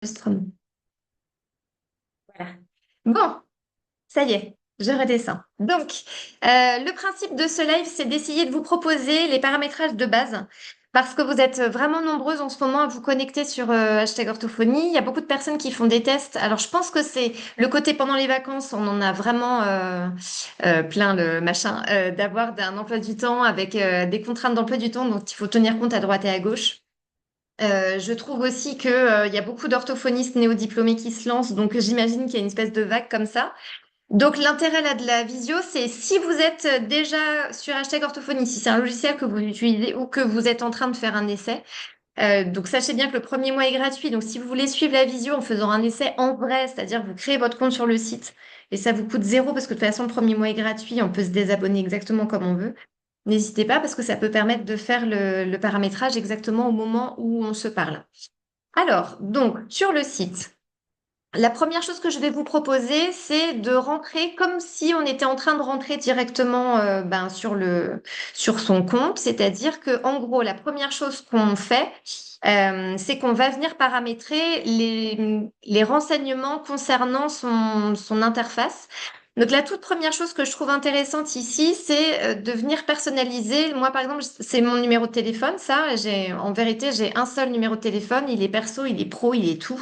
Enregistrement. Voilà. Bon, ça y est, je redescends. Donc, le principe de ce live, c'est d'essayer de vous proposer les paramétrages de base. Parce que vous êtes vraiment nombreuses en ce moment à vous connecter sur hashtag orthophonie. Il y a beaucoup de personnes qui font des tests. Alors, je pense que c'est le côté pendant les vacances, on en a vraiment plein le machin, d'avoir un emploi du temps avec des contraintes d'emploi du temps dont il faut tenir compte à droite et à gauche. Je trouve aussi que, il y a beaucoup d'orthophonistes néodiplômés qui se lancent, donc j'imagine qu'il y a une espèce de vague comme ça. Donc l'intérêt là de la visio, c'est si vous êtes déjà sur hashtag orthophonie, si c'est un logiciel que vous utilisez ou que vous êtes en train de faire un essai. Donc sachez bien que le premier mois est gratuit. Donc si vous voulez suivre la visio en faisant un essai en vrai, c'est-à-dire vous créez votre compte sur le site et ça vous coûte zéro parce que de toute façon le premier mois est gratuit, on peut se désabonner exactement comme on veut. N'hésitez pas parce que ça peut permettre de faire le paramétrage exactement au moment où on se parle. Alors, donc, sur le site, la première chose que je vais vous proposer, c'est de rentrer comme si on était en train de rentrer directement sur son compte. C'est-à-dire que, en gros, la première chose qu'on fait, c'est qu'on va venir paramétrer les renseignements concernant son interface. Donc, la toute première chose que je trouve intéressante ici, c'est de venir personnaliser. Moi, par exemple, c'est mon numéro de téléphone, ça. En vérité, j'ai un seul numéro de téléphone. Il est perso, il est pro, il est tout.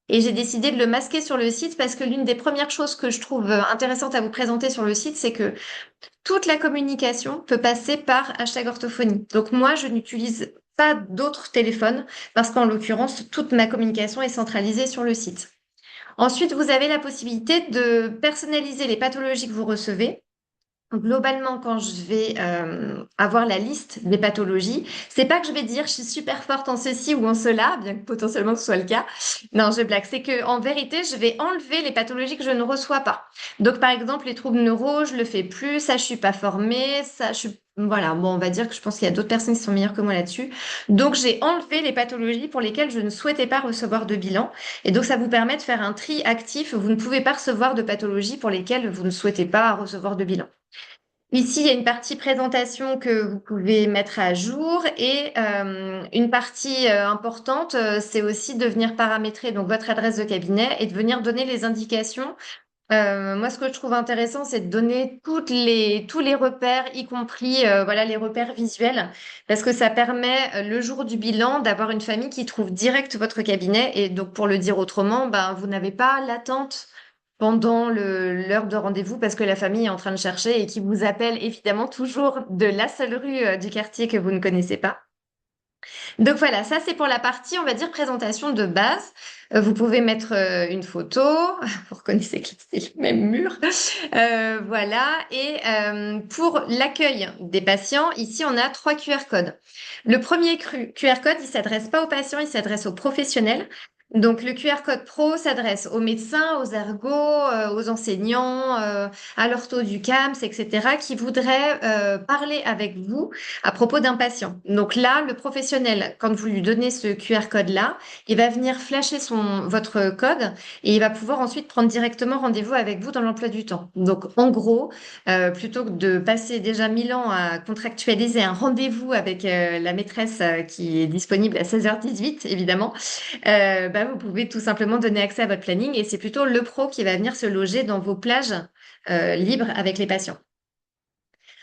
Et j'ai décidé de le masquer sur le site parce que l'une des premières choses que je trouve intéressante à vous présenter sur le site, c'est que toute la communication peut passer par hashtag orthophonie. Donc moi, je n'utilise pas d'autres téléphones parce qu'en l'occurrence, toute ma communication est centralisée sur le site. Ensuite, vous avez la possibilité de personnaliser les pathologies que vous recevez. Globalement, quand je vais avoir la liste des pathologies, c'est pas que je vais dire je suis super forte en ceci ou en cela, bien que potentiellement ce soit le cas. Non, je blague. C'est que en vérité, je vais enlever les pathologies que je ne reçois pas. Donc, par exemple, les troubles neuro, je le fais plus. Ça, je suis pas formée. Ça, voilà. Bon, on va dire que je pense qu'il y a d'autres personnes qui sont meilleures que moi là-dessus. Donc, j'ai enlevé les pathologies pour lesquelles je ne souhaitais pas recevoir de bilan. Et donc, ça vous permet de faire un tri actif. Vous ne pouvez pas recevoir de pathologies pour lesquelles vous ne souhaitez pas recevoir de bilan. Ici, il y a une partie présentation que vous pouvez mettre à jour et une partie importante, c'est aussi de venir paramétrer donc votre adresse de cabinet et de venir donner les indications. Moi, ce que je trouve intéressant, c'est de donner tous les repères, y compris voilà, les repères visuels, parce que ça permet le jour du bilan d'avoir une famille qui trouve direct votre cabinet. Et donc, pour le dire autrement, ben, vous n'avez pas l'attente pendant l'heure de rendez-vous parce que la famille est en train de chercher et qui vous appelle évidemment toujours de la seule rue du quartier que vous ne connaissez pas. Donc voilà, ça c'est pour la partie, on va dire, présentation de base. Vous pouvez mettre une photo, vous reconnaissez que c'est le même mur. Voilà, et pour l'accueil des patients, ici on a 3 QR codes. Le premier QR code, il s'adresse pas aux patients, il s'adresse aux professionnels. Donc le QR code pro s'adresse aux médecins, aux ergots, aux enseignants, à l'ortho du CAMS, etc., qui voudraient parler avec vous à propos d'un patient. Donc là, le professionnel, quand vous lui donnez ce QR code-là, il va venir flasher votre code et il va pouvoir ensuite prendre directement rendez-vous avec vous dans l'emploi du temps. Donc en gros, plutôt que de passer déjà 1000 ans à contractualiser un rendez-vous avec la maîtresse qui est disponible à 16h18, évidemment, bah, vous pouvez tout simplement donner accès à votre planning et c'est plutôt le pro qui va venir se loger dans vos plages libres avec les patients.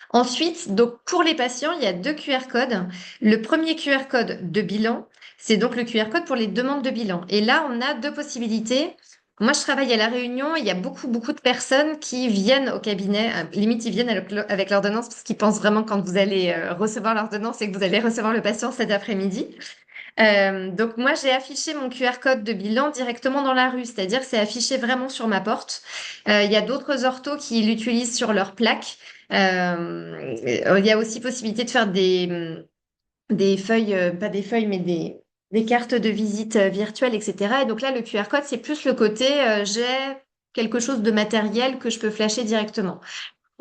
Ensuite, donc pour les patients, il y a 2 QR codes. Le premier QR code de bilan, c'est donc le QR code pour les demandes de bilan. Et là, on a deux possibilités. Moi, je travaille à La Réunion. Il y a beaucoup de personnes qui viennent au cabinet. Limite, ils viennent avec l'ordonnance parce qu'ils pensent vraiment quand vous allez recevoir l'ordonnance et que vous allez recevoir le patient cet après-midi. Donc moi, j'ai affiché mon QR code de bilan directement dans la rue, c'est-à-dire que c'est affiché vraiment sur ma porte. Il y a d'autres orthos qui l'utilisent sur leur plaque. Il y a aussi possibilité de faire des feuilles, pas des feuilles, mais des cartes de visite virtuelles, etc. Et donc là, le QR code, c'est plus le côté, j'ai quelque chose de matériel que je peux flasher directement.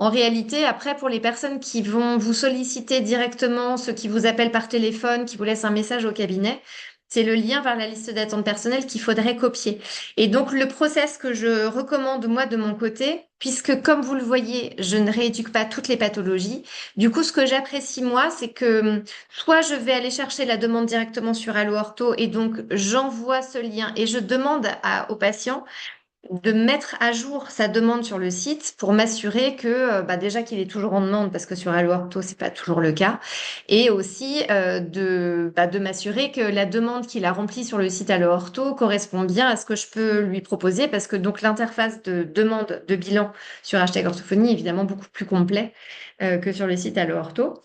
En réalité, après, pour les personnes qui vont vous solliciter directement, ceux qui vous appellent par téléphone, qui vous laissent un message au cabinet, c'est le lien vers la liste d'attente personnelle qu'il faudrait copier. Et donc, le process que je recommande, moi, de mon côté, puisque, comme vous le voyez, je ne rééduque pas toutes les pathologies, du coup, ce que j'apprécie, moi, c'est que soit je vais aller chercher la demande directement sur Allo Ortho et donc j'envoie ce lien et je demande au patient de mettre à jour sa demande sur le site pour m'assurer que bah, déjà qu'il est toujours en demande parce que sur Allo Ortho c'est pas toujours le cas et aussi de m'assurer que la demande qu'il a remplie sur le site Allo Ortho correspond bien à ce que je peux lui proposer parce que donc l'interface de demande de bilan sur hashtag orthophonie est évidemment beaucoup plus complet que sur le site Allo Ortho.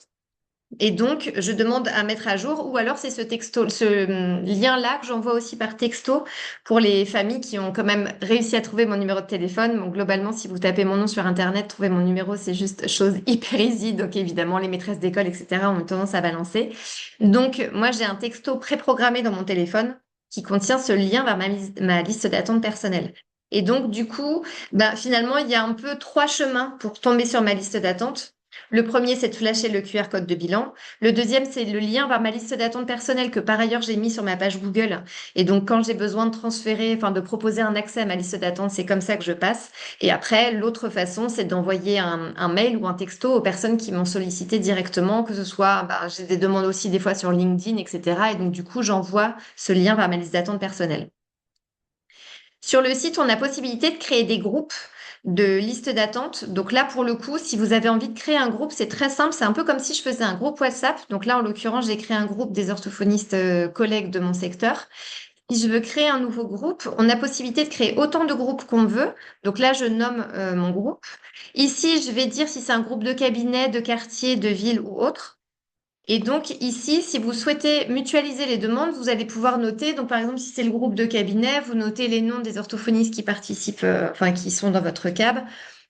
Et donc, je demande à mettre à jour, ou alors c'est ce texto, lien-là que j'envoie aussi par texto pour les familles qui ont quand même réussi à trouver mon numéro de téléphone. Donc, globalement, si vous tapez mon nom sur Internet, trouver mon numéro, c'est juste chose hyper easy. Donc, évidemment, les maîtresses d'école, etc., ont tendance à balancer. Donc, moi, j'ai un texto préprogrammé dans mon téléphone qui contient ce lien vers ma liste d'attente personnelle. Et donc, du coup, ben, finalement, il y a un peu trois chemins pour tomber sur ma liste d'attente. Le premier, c'est de flasher le QR code de bilan. Le deuxième, c'est le lien vers ma liste d'attente personnelle que par ailleurs j'ai mis sur ma page Google. Et donc, quand j'ai besoin de transférer, enfin de proposer un accès à ma liste d'attente, c'est comme ça que je passe. Et après, l'autre façon, c'est d'envoyer un mail ou un texto aux personnes qui m'ont sollicité directement, que ce soit, bah, j'ai des demandes aussi des fois sur LinkedIn, etc. Et donc, du coup, j'envoie ce lien vers ma liste d'attente personnelle. Sur le site, on a possibilité de créer des groupes de listes d'attente. Donc là, pour le coup, si vous avez envie de créer un groupe, c'est très simple. C'est un peu comme si je faisais un groupe WhatsApp. Donc là, en l'occurrence, j'ai créé un groupe des orthophonistes collègues de mon secteur. Si je veux créer un nouveau groupe, on a possibilité de créer autant de groupes qu'on veut. Donc là, je nomme mon groupe. Ici, je vais dire si c'est un groupe de cabinet, de quartier, de ville ou autre. Et donc ici, si vous souhaitez mutualiser les demandes, vous allez pouvoir noter, donc par exemple, si c'est le groupe de cabinet, vous notez les noms des orthophonistes qui participent, enfin qui sont dans votre cab.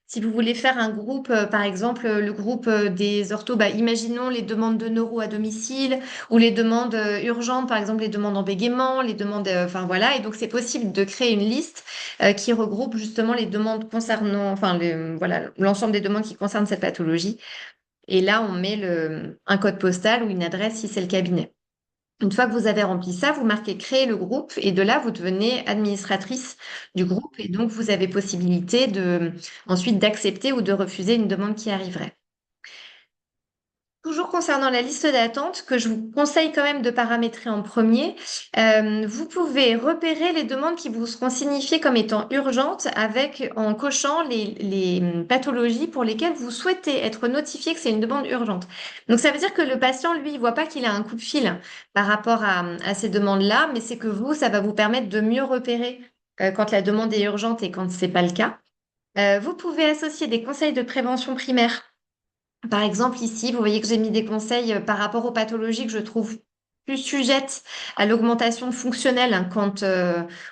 Si vous voulez faire un groupe, par exemple, le groupe des orthos, bah, imaginons les demandes de neuro à domicile ou les demandes urgentes, par exemple les demandes en bégaiement, les demandes, enfin voilà. Et donc c'est possible de créer une liste qui regroupe justement les demandes concernant, enfin voilà, l'ensemble des demandes qui concernent cette pathologie. Et là, on met un code postal ou une adresse si c'est le cabinet. Une fois que vous avez rempli ça, vous marquez créer le groupe et de là, vous devenez administratrice du groupe et donc vous avez possibilité ensuite d'accepter ou de refuser une demande qui arriverait. Toujours concernant la liste d'attente, que je vous conseille quand même de paramétrer en premier, vous pouvez repérer les demandes qui vous seront signifiées comme étant urgentes en cochant les pathologies pour lesquelles vous souhaitez être notifié que c'est une demande urgente. Donc ça veut dire que le patient, lui, il voit pas qu'il a un coup de fil par rapport à ces demandes-là, mais c'est que vous, ça va vous permettre de mieux repérer quand la demande est urgente et quand c'est pas le cas. Vous pouvez associer des conseils de prévention primaire par exemple, ici, vous voyez que j'ai mis des conseils par rapport aux pathologies que je trouve plus sujettes à l'augmentation fonctionnelle hein, quand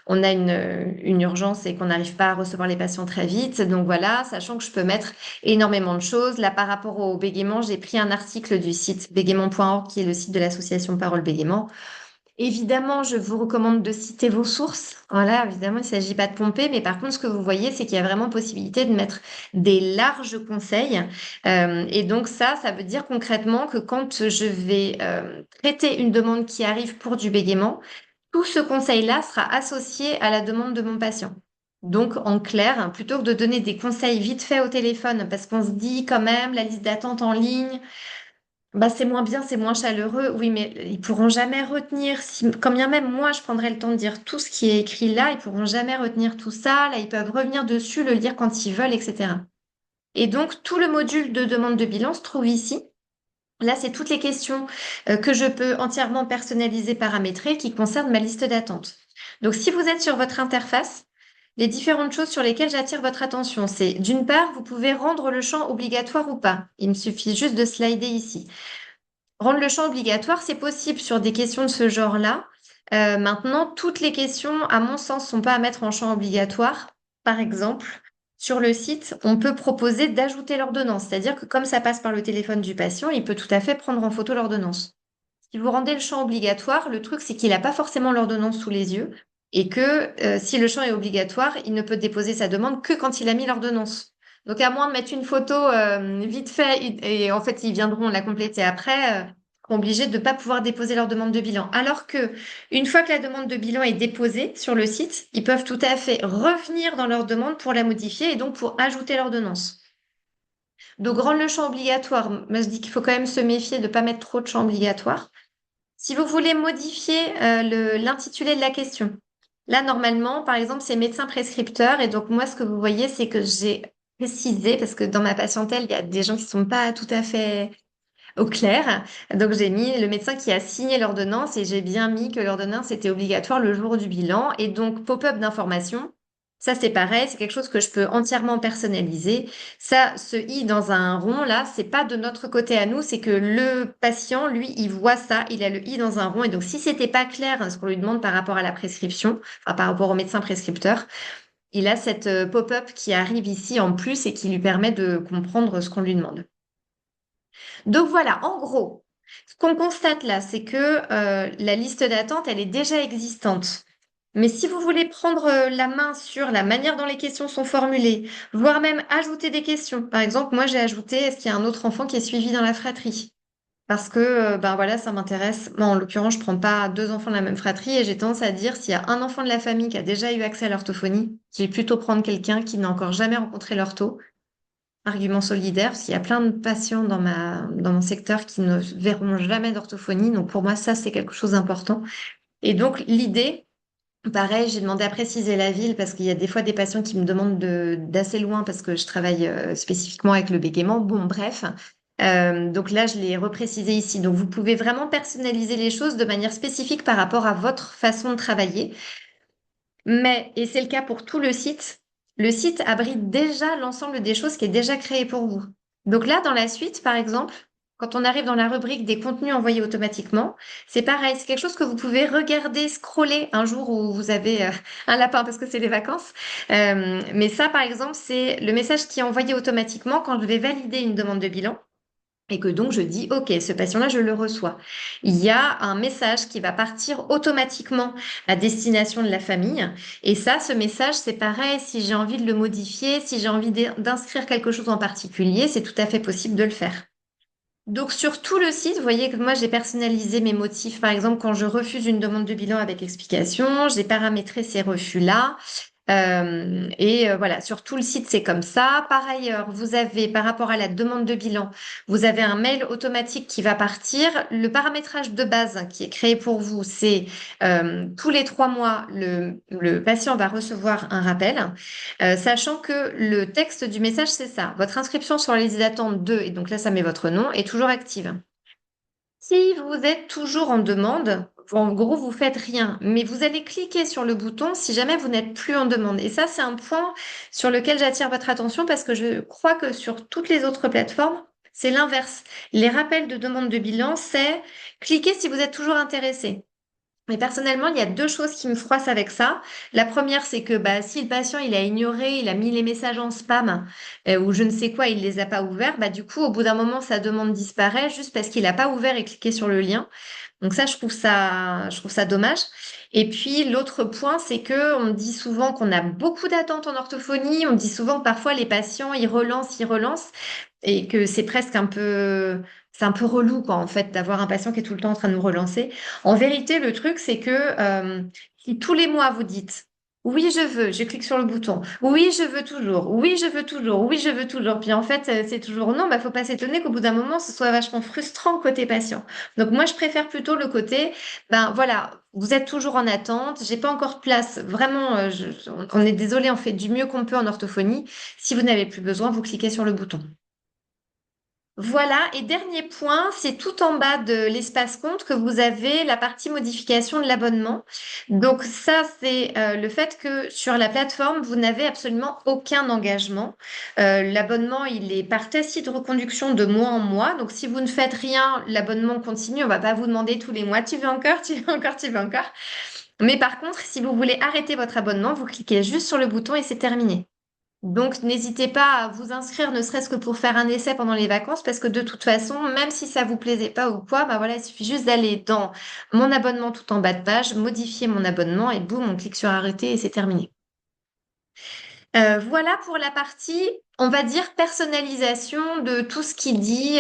on a une urgence et qu'on n'arrive pas à recevoir les patients très vite. Donc voilà, sachant que je peux mettre énormément de choses. Là, par rapport au bégaiement, j'ai pris un article du site bégaiement.org, qui est le site de l'association Parole Bégaiement. Évidemment, je vous recommande de citer vos sources. Voilà, évidemment, il ne s'agit pas de pomper, mais par contre, ce que vous voyez, c'est qu'il y a vraiment possibilité de mettre des larges conseils. Et donc ça veut dire concrètement que quand je vais traiter une demande qui arrive pour du bégaiement, tout ce conseil-là sera associé à la demande de mon patient. Donc, en clair, plutôt que de donner des conseils vite faits au téléphone, parce qu'on se dit quand même, la liste d'attente en ligne, bah, c'est moins bien, c'est moins chaleureux. Oui, mais ils pourront jamais retenir. Quand bien même moi, je prendrais le temps de dire tout ce qui est écrit là, ils pourront jamais retenir tout ça. Là, ils peuvent revenir dessus, le lire quand ils veulent, etc. Et donc, tout le module de demande de bilan se trouve ici. Là, c'est toutes les questions que je peux entièrement personnaliser, paramétrer, qui concernent ma liste d'attente. Donc, si vous êtes sur votre interface, les différentes choses sur lesquelles j'attire votre attention, c'est d'une part, vous pouvez rendre le champ obligatoire ou pas. Il me suffit juste de slider ici. Rendre le champ obligatoire, c'est possible sur des questions de ce genre-là. Maintenant, toutes les questions, à mon sens, sont pas à mettre en champ obligatoire. Par exemple, sur le site, on peut proposer d'ajouter l'ordonnance, c'est-à-dire que comme ça passe par le téléphone du patient, il peut tout à fait prendre en photo l'ordonnance. Si vous rendez le champ obligatoire, le truc, c'est qu'il n'a pas forcément l'ordonnance sous les yeux et que si le champ est obligatoire, il ne peut déposer sa demande que quand il a mis l'ordonnance. Donc, à moins de mettre une photo vite fait et en fait, ils viendront la compléter après. sont obligés de ne pas pouvoir déposer leur demande de bilan. Alors que une fois que la demande de bilan est déposée sur le site, ils peuvent tout à fait revenir dans leur demande pour la modifier et donc pour ajouter l'ordonnance. Donc, rendre le champ obligatoire, moi je dis qu'il faut quand même se méfier de ne pas mettre trop de champs obligatoires. Si vous voulez modifier l'intitulé de la question, là, normalement, par exemple, c'est médecin prescripteur. Et donc, moi, ce que vous voyez, c'est que j'ai précisé, parce que dans ma patientèle, il y a des gens qui sont pas tout à fait au clair. Donc, j'ai mis le médecin qui a signé l'ordonnance et j'ai bien mis que l'ordonnance était obligatoire le jour du bilan. Et donc, pop-up d'information, ça, c'est pareil, c'est quelque chose que je peux entièrement personnaliser. Ça, ce i dans un rond, là, c'est pas de notre côté à nous, c'est que le patient, lui, il voit ça, il a le i dans un rond. Et donc, si c'était pas clair ce qu'on lui demande par rapport à la prescription, enfin, par rapport au médecin prescripteur, il a cette pop-up qui arrive ici en plus et qui lui permet de comprendre ce qu'on lui demande. Donc voilà, en gros, ce qu'on constate là, c'est que la liste d'attente, elle est déjà existante. Mais si vous voulez prendre la main sur la manière dont les questions sont formulées, voire même ajouter des questions. Par exemple, moi j'ai ajouté, est-ce qu'il y a un autre enfant qui est suivi dans la fratrie? Parce que ben voilà, ça m'intéresse. Moi, en l'occurrence, je prends pas deux enfants de la même fratrie et j'ai tendance à dire s'il y a un enfant de la famille qui a déjà eu accès à l'orthophonie, je vais plutôt prendre quelqu'un qui n'a encore jamais rencontré l'ortho. Argument solidaire, parce qu'il y a plein de patients dans mon secteur qui ne verront jamais d'orthophonie. Donc pour moi, ça, c'est quelque chose d'important. Et donc l'idée, pareil, j'ai demandé à préciser la ville parce qu'il y a des fois des patients qui me demandent d'assez loin parce que je travaille spécifiquement avec le bégaiement. Bon, bref. Donc là, je l'ai reprécisé ici. Donc vous pouvez vraiment personnaliser les choses de manière spécifique par rapport à votre façon de travailler. Mais, et c'est le cas pour tout le site abrite déjà l'ensemble des choses qui est déjà créé pour vous. Donc là, dans la suite, par exemple, quand on arrive dans la rubrique des contenus envoyés automatiquement, c'est pareil, c'est quelque chose que vous pouvez regarder, scroller un jour où vous avez un lapin parce que c'est les vacances. Mais ça, par exemple, c'est le message qui est envoyé automatiquement quand je vais valider une demande de bilan et que donc je dis, OK, ce patient-là, je le reçois. Il y a un message qui va partir automatiquement à destination de la famille. Et ça, ce message, c'est pareil, si j'ai envie de le modifier, si j'ai envie d'inscrire quelque chose en particulier, c'est tout à fait possible de le faire. Donc sur tout le site, vous voyez que moi j'ai personnalisé mes motifs. Par exemple, quand je refuse une demande de bilan avec explication, j'ai paramétré ces refus-là. Voilà, sur tout le site, c'est comme ça. Par ailleurs, vous avez, par rapport à la demande de bilan, vous avez un mail automatique qui va partir. Le paramétrage de base qui est créé pour vous, c'est tous les 3 mois, le patient va recevoir un rappel, sachant que le texte du message, c'est ça. Votre inscription sur la liste d'attente 2, et donc là, ça met votre nom, est toujours active. Si vous êtes toujours en demande, en gros, vous faites rien, mais vous allez cliquer sur le bouton si jamais vous n'êtes plus en demande. Et ça, c'est un point sur lequel j'attire votre attention parce que je crois que sur toutes les autres plateformes, c'est l'inverse. Les rappels de demande de bilan, c'est cliquer si vous êtes toujours intéressé. Mais personnellement, il y a deux choses qui me froissent avec ça. La première, c'est que bah, si le patient il a ignoré, il a mis les messages en spam ou je ne sais quoi, il les a pas ouverts, bah, du coup, au bout d'un moment, sa demande disparaît juste parce qu'il n'a pas ouvert et cliqué sur le lien. Donc ça, je trouve ça dommage. Et puis l'autre point, c'est que on dit souvent qu'on a beaucoup d'attentes en orthophonie. On dit souvent que parfois les patients ils relancent, et que c'est un peu relou quoi en fait d'avoir un patient qui est tout le temps en train de nous relancer. En vérité, le truc c'est que si tous les mois vous dites oui, je veux, je clique sur le bouton. Oui, je veux toujours. Oui, je veux toujours. Oui, je veux toujours. Puis en fait, c'est toujours non. Bah, faut pas s'étonner qu'au bout d'un moment, ce soit vachement frustrant côté patient. Donc moi, je préfère plutôt le côté, ben voilà, vous êtes toujours en attente. J'ai pas encore de place. Vraiment, on est désolé, on fait du mieux qu'on peut en orthophonie. Si vous n'avez plus besoin, vous cliquez sur le bouton. Voilà, et dernier point, c'est tout en bas de l'espace compte que vous avez la partie modification de l'abonnement. Donc ça, c'est le fait que sur la plateforme, vous n'avez absolument aucun engagement. L'abonnement, il est par tacite reconduction de mois en mois. Donc si vous ne faites rien, l'abonnement continue. On va pas vous demander tous les mois, tu veux encore, tu veux encore, tu veux encore. Mais par contre, si vous voulez arrêter votre abonnement, vous cliquez juste sur le bouton et c'est terminé. Donc, n'hésitez pas à vous inscrire, ne serait-ce que pour faire un essai pendant les vacances, parce que de toute façon, même si ça vous plaisait pas ou quoi, bah voilà, il suffit juste d'aller dans mon abonnement tout en bas de page, modifier mon abonnement et boum, on clique sur arrêter et c'est terminé. Voilà pour la partie, on va dire, personnalisation de tout ce qui dit.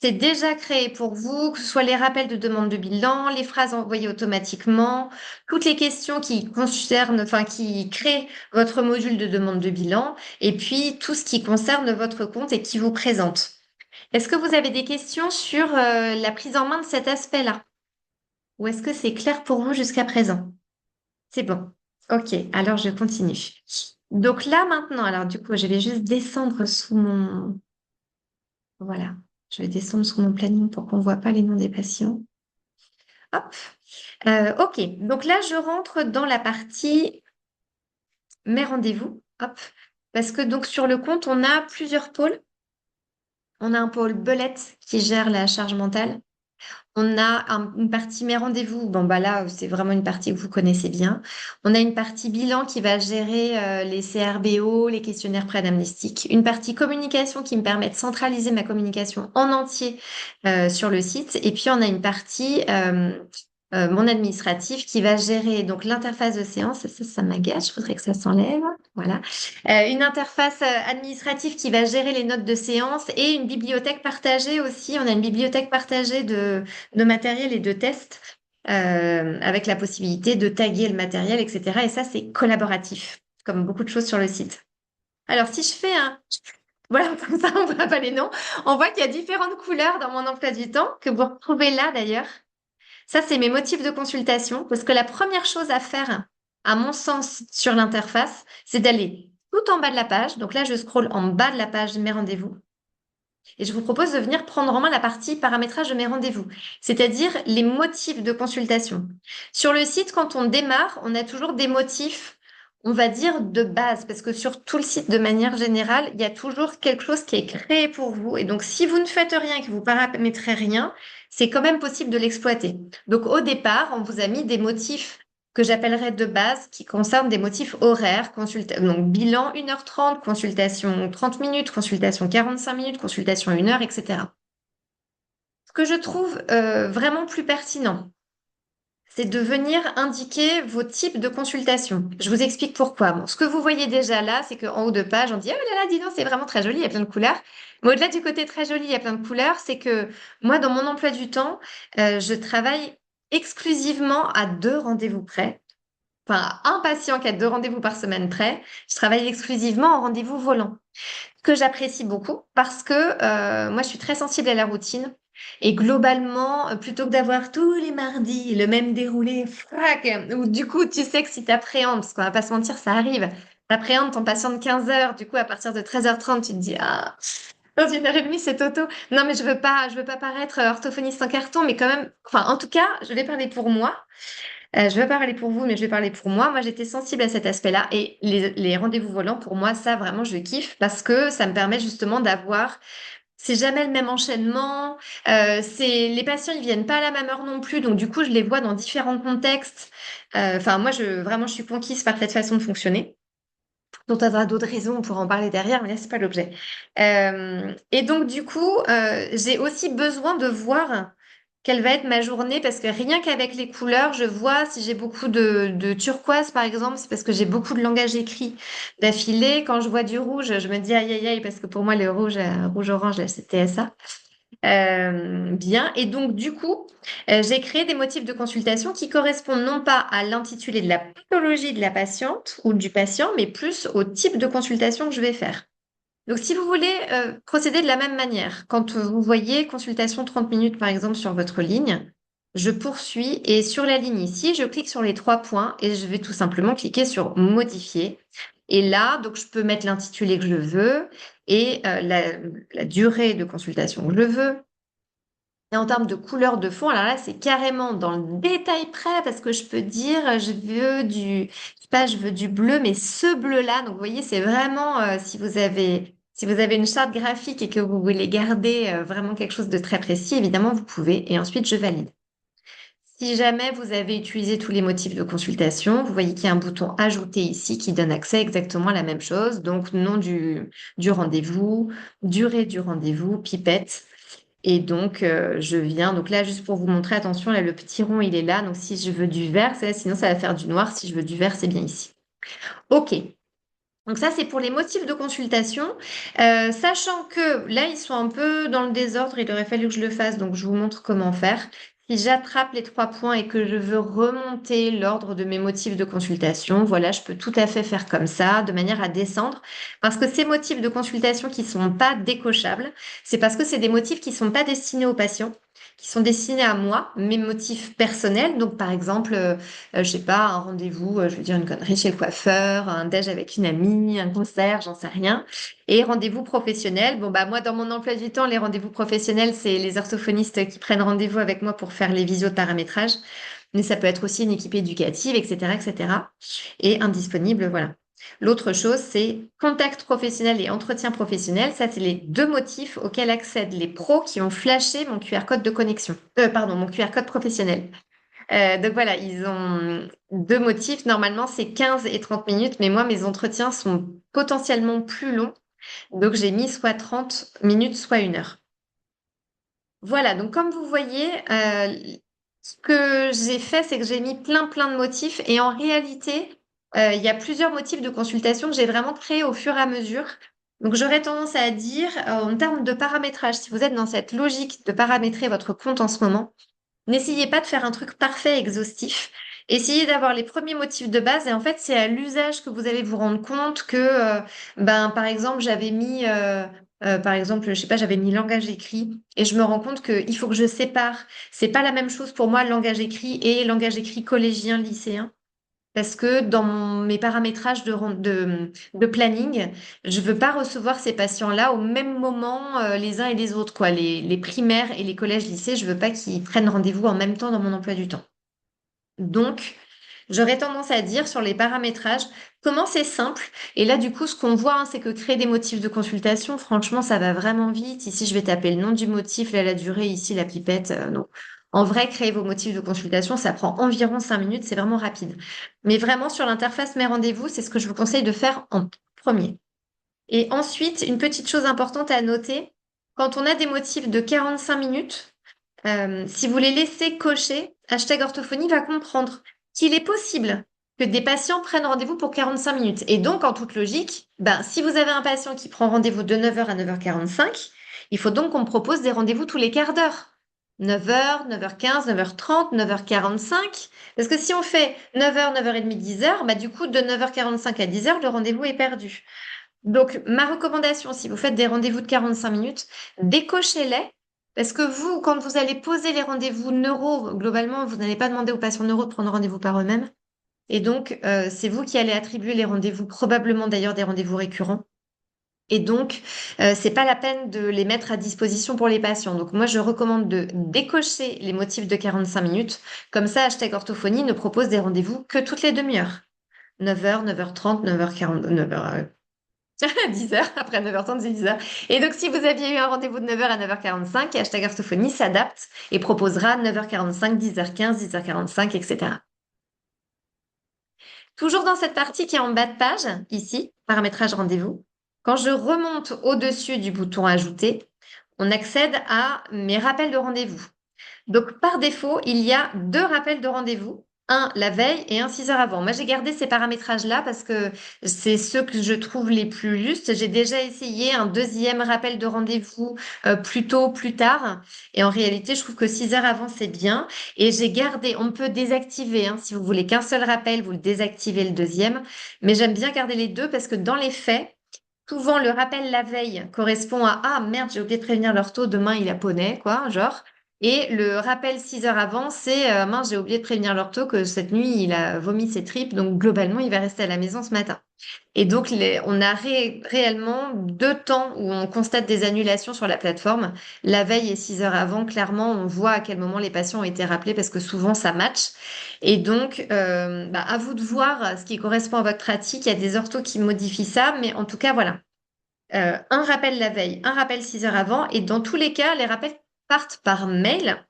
C'est déjà créé pour vous, que ce soit les rappels de demande de bilan, les phrases envoyées automatiquement, toutes les questions qui concernent, enfin, qui créent votre module de demande de bilan, et puis tout ce qui concerne votre compte et qui vous présente. Est-ce que vous avez des questions sur la prise en main de cet aspect-là? Ou est-ce que c'est clair pour vous jusqu'à présent? C'est bon. Ok, alors je continue. Donc là maintenant, alors du coup, je vais juste descendre sous mon... Voilà, je vais descendre sous mon planning pour qu'on ne voit pas les noms des patients. Hop. Ok, donc là, je rentre dans la partie mes rendez-vous. Hop. Parce que donc sur le compte, on a plusieurs pôles. On a un pôle belette qui gère la charge mentale. On a une partie mes rendez-vous. Bon, bah là, c'est vraiment une partie que vous connaissez bien. On a une partie bilan qui va gérer les CRBO, les questionnaires prédamnestiques. Une partie communication qui me permet de centraliser ma communication en entier sur le site. Et puis, on a une partie, mon administratif, qui va gérer donc l'interface de séance. Ça m'agace. Je voudrais que ça s'enlève. Voilà. Une interface administrative qui va gérer les notes de séance et une bibliothèque partagée aussi. On a une bibliothèque partagée de matériel et de tests avec la possibilité de taguer le matériel, etc. Et ça, c'est collaboratif, comme beaucoup de choses sur le site. Alors, si je fais un... Voilà, comme ça, on voit pas les noms. On voit qu'il y a différentes couleurs dans mon emploi du temps, que vous retrouvez là d'ailleurs. Ça, c'est mes motifs de consultation, parce que la première chose à faire, à mon sens, sur l'interface, c'est d'aller tout en bas de la page. Donc là, je scrolle en bas de la page de mes rendez-vous. Et je vous propose de venir prendre en main la partie paramétrage de mes rendez-vous, c'est-à-dire les motifs de consultation. Sur le site, quand on démarre, on a toujours des motifs, on va dire, de base, parce que sur tout le site, de manière générale, il y a toujours quelque chose qui est créé pour vous. Et donc, si vous ne faites rien, que vous paramétrez rien, c'est quand même possible de l'exploiter. Donc, au départ, on vous a mis des motifs que j'appellerais de base, qui concernent des motifs horaires, donc bilan 1h30, consultation 30 minutes, consultation 45 minutes, consultation 1 heure, etc. Ce que je trouve vraiment plus pertinent, c'est de venir indiquer vos types de consultations. Je vous explique pourquoi. Bon, ce que vous voyez déjà là, c'est qu'en haut de page, on dit, oh là là, dis donc, c'est vraiment très joli, il y a plein de couleurs. Mais au-delà du côté très joli, il y a plein de couleurs, c'est que moi, dans mon emploi du temps, je travaille exclusivement à 2 rendez-vous près. Enfin, un patient qui a 2 rendez-vous par semaine près, je travaille exclusivement en rendez-vous volant, que j'apprécie beaucoup parce que moi, je suis très sensible à la routine. Et globalement, plutôt que d'avoir tous les mardis le même déroulé, frac, où du coup, tu sais que si tu appréhendes, parce qu'on va pas se mentir, ça arrive, t'appréhendes ton patient de 15 heures, du coup, à partir de 13h30, tu te dis, ah, dans 1 heure et demie, c'est Toto. Non, mais je veux pas paraître orthophoniste en carton, mais quand même, enfin, en tout cas, je vais parler pour moi. Je vais pas parler pour vous, mais je vais parler pour moi. Moi, j'étais sensible à cet aspect-là. Et les rendez-vous volants, pour moi, ça, vraiment, je kiffe parce que ça me permet justement d'avoir... C'est jamais le même enchaînement. Les patients, ils viennent pas à la même heure non plus. Donc, du coup, je les vois dans différents contextes. Enfin, moi, vraiment, je suis conquise par cette façon de fonctionner. Dont il y aura d'autres raisons, on pourra en parler derrière, mais là, c'est pas l'objet. Et donc, du coup, j'ai aussi besoin de voir quelle va être ma journée parce que rien qu'avec les couleurs, je vois si j'ai beaucoup de turquoise, par exemple, c'est parce que j'ai beaucoup de langage écrit d'affilée. Quand je vois du rouge, je me dis aïe aïe aïe parce que pour moi, le rouge, rouge-orange, là, c'est TSA. Bien. Et donc, du coup, j'ai créé des motifs de consultation qui correspondent non pas à l'intitulé de la pathologie de la patiente ou du patient, mais plus au type de consultation que je vais faire. Donc, si vous voulez procéder de la même manière, quand vous voyez consultation 30 minutes, par exemple, sur votre ligne, je poursuis et sur la ligne ici, je clique sur les 3 points et je vais tout simplement cliquer sur modifier. Et là, donc, je peux mettre l'intitulé que je veux et la durée de consultation que je veux. Et en termes de couleur de fond, alors là, c'est carrément dans le détail près parce que je peux dire, je sais pas, je veux du bleu, mais ce bleu-là. Donc, vous voyez, c'est vraiment, si vous avez une charte graphique et que vous voulez garder vraiment quelque chose de très précis, évidemment, vous pouvez. Et ensuite, je valide. Si jamais vous avez utilisé tous les motifs de consultation, vous voyez qu'il y a un bouton ajouter ici qui donne accès exactement à la même chose. Donc, nom du rendez-vous, durée du rendez-vous, pipette. Et donc, je viens. Donc là, juste pour vous montrer, attention, là, le petit rond, il est là. Donc, si je veux du vert, c'est là, sinon ça va faire du noir. Si je veux du vert, c'est bien ici. OK. Donc ça, c'est pour les motifs de consultation. Sachant que là, ils sont un peu dans le désordre, il aurait fallu que je le fasse, donc je vous montre comment faire. Si j'attrape les 3 points et que je veux remonter l'ordre de mes motifs de consultation, voilà, je peux tout à fait faire comme ça, de manière à descendre. Parce que ces motifs de consultation qui sont pas décochables, c'est parce que c'est des motifs qui sont pas destinés aux patients, qui sont destinés à moi, mes motifs personnels. Donc, par exemple, je sais pas, un rendez-vous, je veux dire une connerie chez le coiffeur, un déj avec une amie, un concert, j'en sais rien. Et rendez-vous professionnel. Bon, bah, moi, dans mon emploi du temps, les rendez-vous professionnels, c'est les orthophonistes qui prennent rendez-vous avec moi pour faire les visios de paramétrage. Mais ça peut être aussi une équipe éducative, etc., etc. Et cetera. Et indisponible, voilà. L'autre chose, c'est contact professionnel et entretien professionnel. Ça, c'est les deux motifs auxquels accèdent les pros qui ont flashé mon QR code de connexion. Pardon, mon QR code professionnel. Donc voilà, ils ont deux motifs. Normalement, c'est 15 et 30 minutes, mais moi, mes entretiens sont potentiellement plus longs. Donc j'ai mis soit 30 minutes, soit 1 heure. Voilà, donc comme vous voyez, ce que j'ai fait, c'est que j'ai mis plein, plein de motifs. Et en réalité, il y a plusieurs motifs de consultation que j'ai vraiment créés au fur et à mesure. Donc j'aurais tendance à dire, en termes de paramétrage, si vous êtes dans cette logique de paramétrer votre compte en ce moment, n'essayez pas de faire un truc parfait, exhaustif. Essayez d'avoir les premiers motifs de base et en fait, c'est à l'usage que vous allez vous rendre compte que, ben, par exemple, par exemple, je sais pas, j'avais mis langage écrit et je me rends compte qu'il faut que je sépare. C'est pas la même chose pour moi, le langage écrit et langage écrit collégien, lycéen. Parce que dans mes paramétrages de planning, je veux pas recevoir ces patients-là au même moment, les uns et les autres, quoi. Les primaires et les collèges, lycées, je veux pas qu'ils prennent rendez-vous en même temps dans mon emploi du temps. Donc, j'aurais tendance à dire sur les paramétrages, comment c'est simple. Et là, du coup, ce qu'on voit, hein, c'est que créer des motifs de consultation, franchement, ça va vraiment vite. Ici, je vais taper le nom du motif, là, la durée, ici, la pipette. Non. En vrai, créer vos motifs de consultation, ça prend environ 5 minutes, c'est vraiment rapide. Mais vraiment, sur l'interface Mes rendez-vous, c'est ce que je vous conseille de faire en premier. Et ensuite, une petite chose importante à noter, quand on a des motifs de 45 minutes, si vous les laissez cocher, hashtag orthophonie va comprendre qu'il est possible que des patients prennent rendez-vous pour 45 minutes. Et donc, en toute logique, ben, si vous avez un patient qui prend rendez-vous de 9h à 9h45, il faut donc qu'on me propose des rendez-vous tous les quarts d'heure. 9h, 9h15, 9h30, 9h45. Parce que si on fait 9h, 9h30, 10h, bah, du coup, de 9h45 à 10h, le rendez-vous est perdu. Donc, ma recommandation, si vous faites des rendez-vous de 45 minutes, décochez-les. Parce que vous, quand vous allez poser les rendez-vous neuro, globalement, vous n'allez pas demander aux patients neuro de prendre rendez-vous par eux-mêmes. Et donc, c'est vous qui allez attribuer les rendez-vous, probablement d'ailleurs des rendez-vous récurrents. Et donc, c'est pas la peine de les mettre à disposition pour les patients. Donc, moi, je recommande de décocher les motifs de 45 minutes. Comme ça, hashtag orthophonie ne propose des rendez-vous que toutes les demi-heures. 9h, 9h30, 9h40, 9h, 10h, après 9h30, c'est 10h. Et donc, si vous aviez eu un rendez-vous de 9h à 9h45, hashtag orthophonie s'adapte et proposera 9h45, 10h15, 10h45, etc. Toujours dans cette partie qui est en bas de page, ici, paramétrage rendez-vous, quand je remonte au-dessus du bouton ajouter, on accède à mes rappels de rendez-vous. Donc, par défaut, il y a deux rappels de rendez-vous, un la veille et un 6 heures avant. Moi, j'ai gardé ces paramétrages-là parce que c'est ceux que je trouve les plus justes. J'ai déjà essayé un deuxième rappel de rendez-vous plus tôt, plus tard. Et en réalité, je trouve que 6 heures avant, c'est bien. Et j'ai gardé, on peut désactiver, hein, si vous voulez qu'un seul rappel, vous le désactivez le deuxième. Mais j'aime bien garder les deux parce que dans les faits, souvent, le rappel la veille correspond à ah merde, j'ai oublié de prévenir l'ortho, demain il a poney, quoi, genre. Et le rappel 6 heures avant, c'est mince, j'ai oublié de prévenir l'ortho que cette nuit il a vomi ses tripes, donc globalement il va rester à la maison ce matin. Et donc on a réellement 2 temps où on constate des annulations sur la plateforme. La veille et 6 heures avant, clairement, on voit à quel moment les patients ont été rappelés parce que souvent ça match. Et donc, bah, à vous de voir ce qui correspond à votre pratique. Il y a des orthos qui modifient ça, mais en tout cas, voilà. Un rappel la veille, un rappel 6 heures avant, et dans tous les cas, les rappels partent par mail,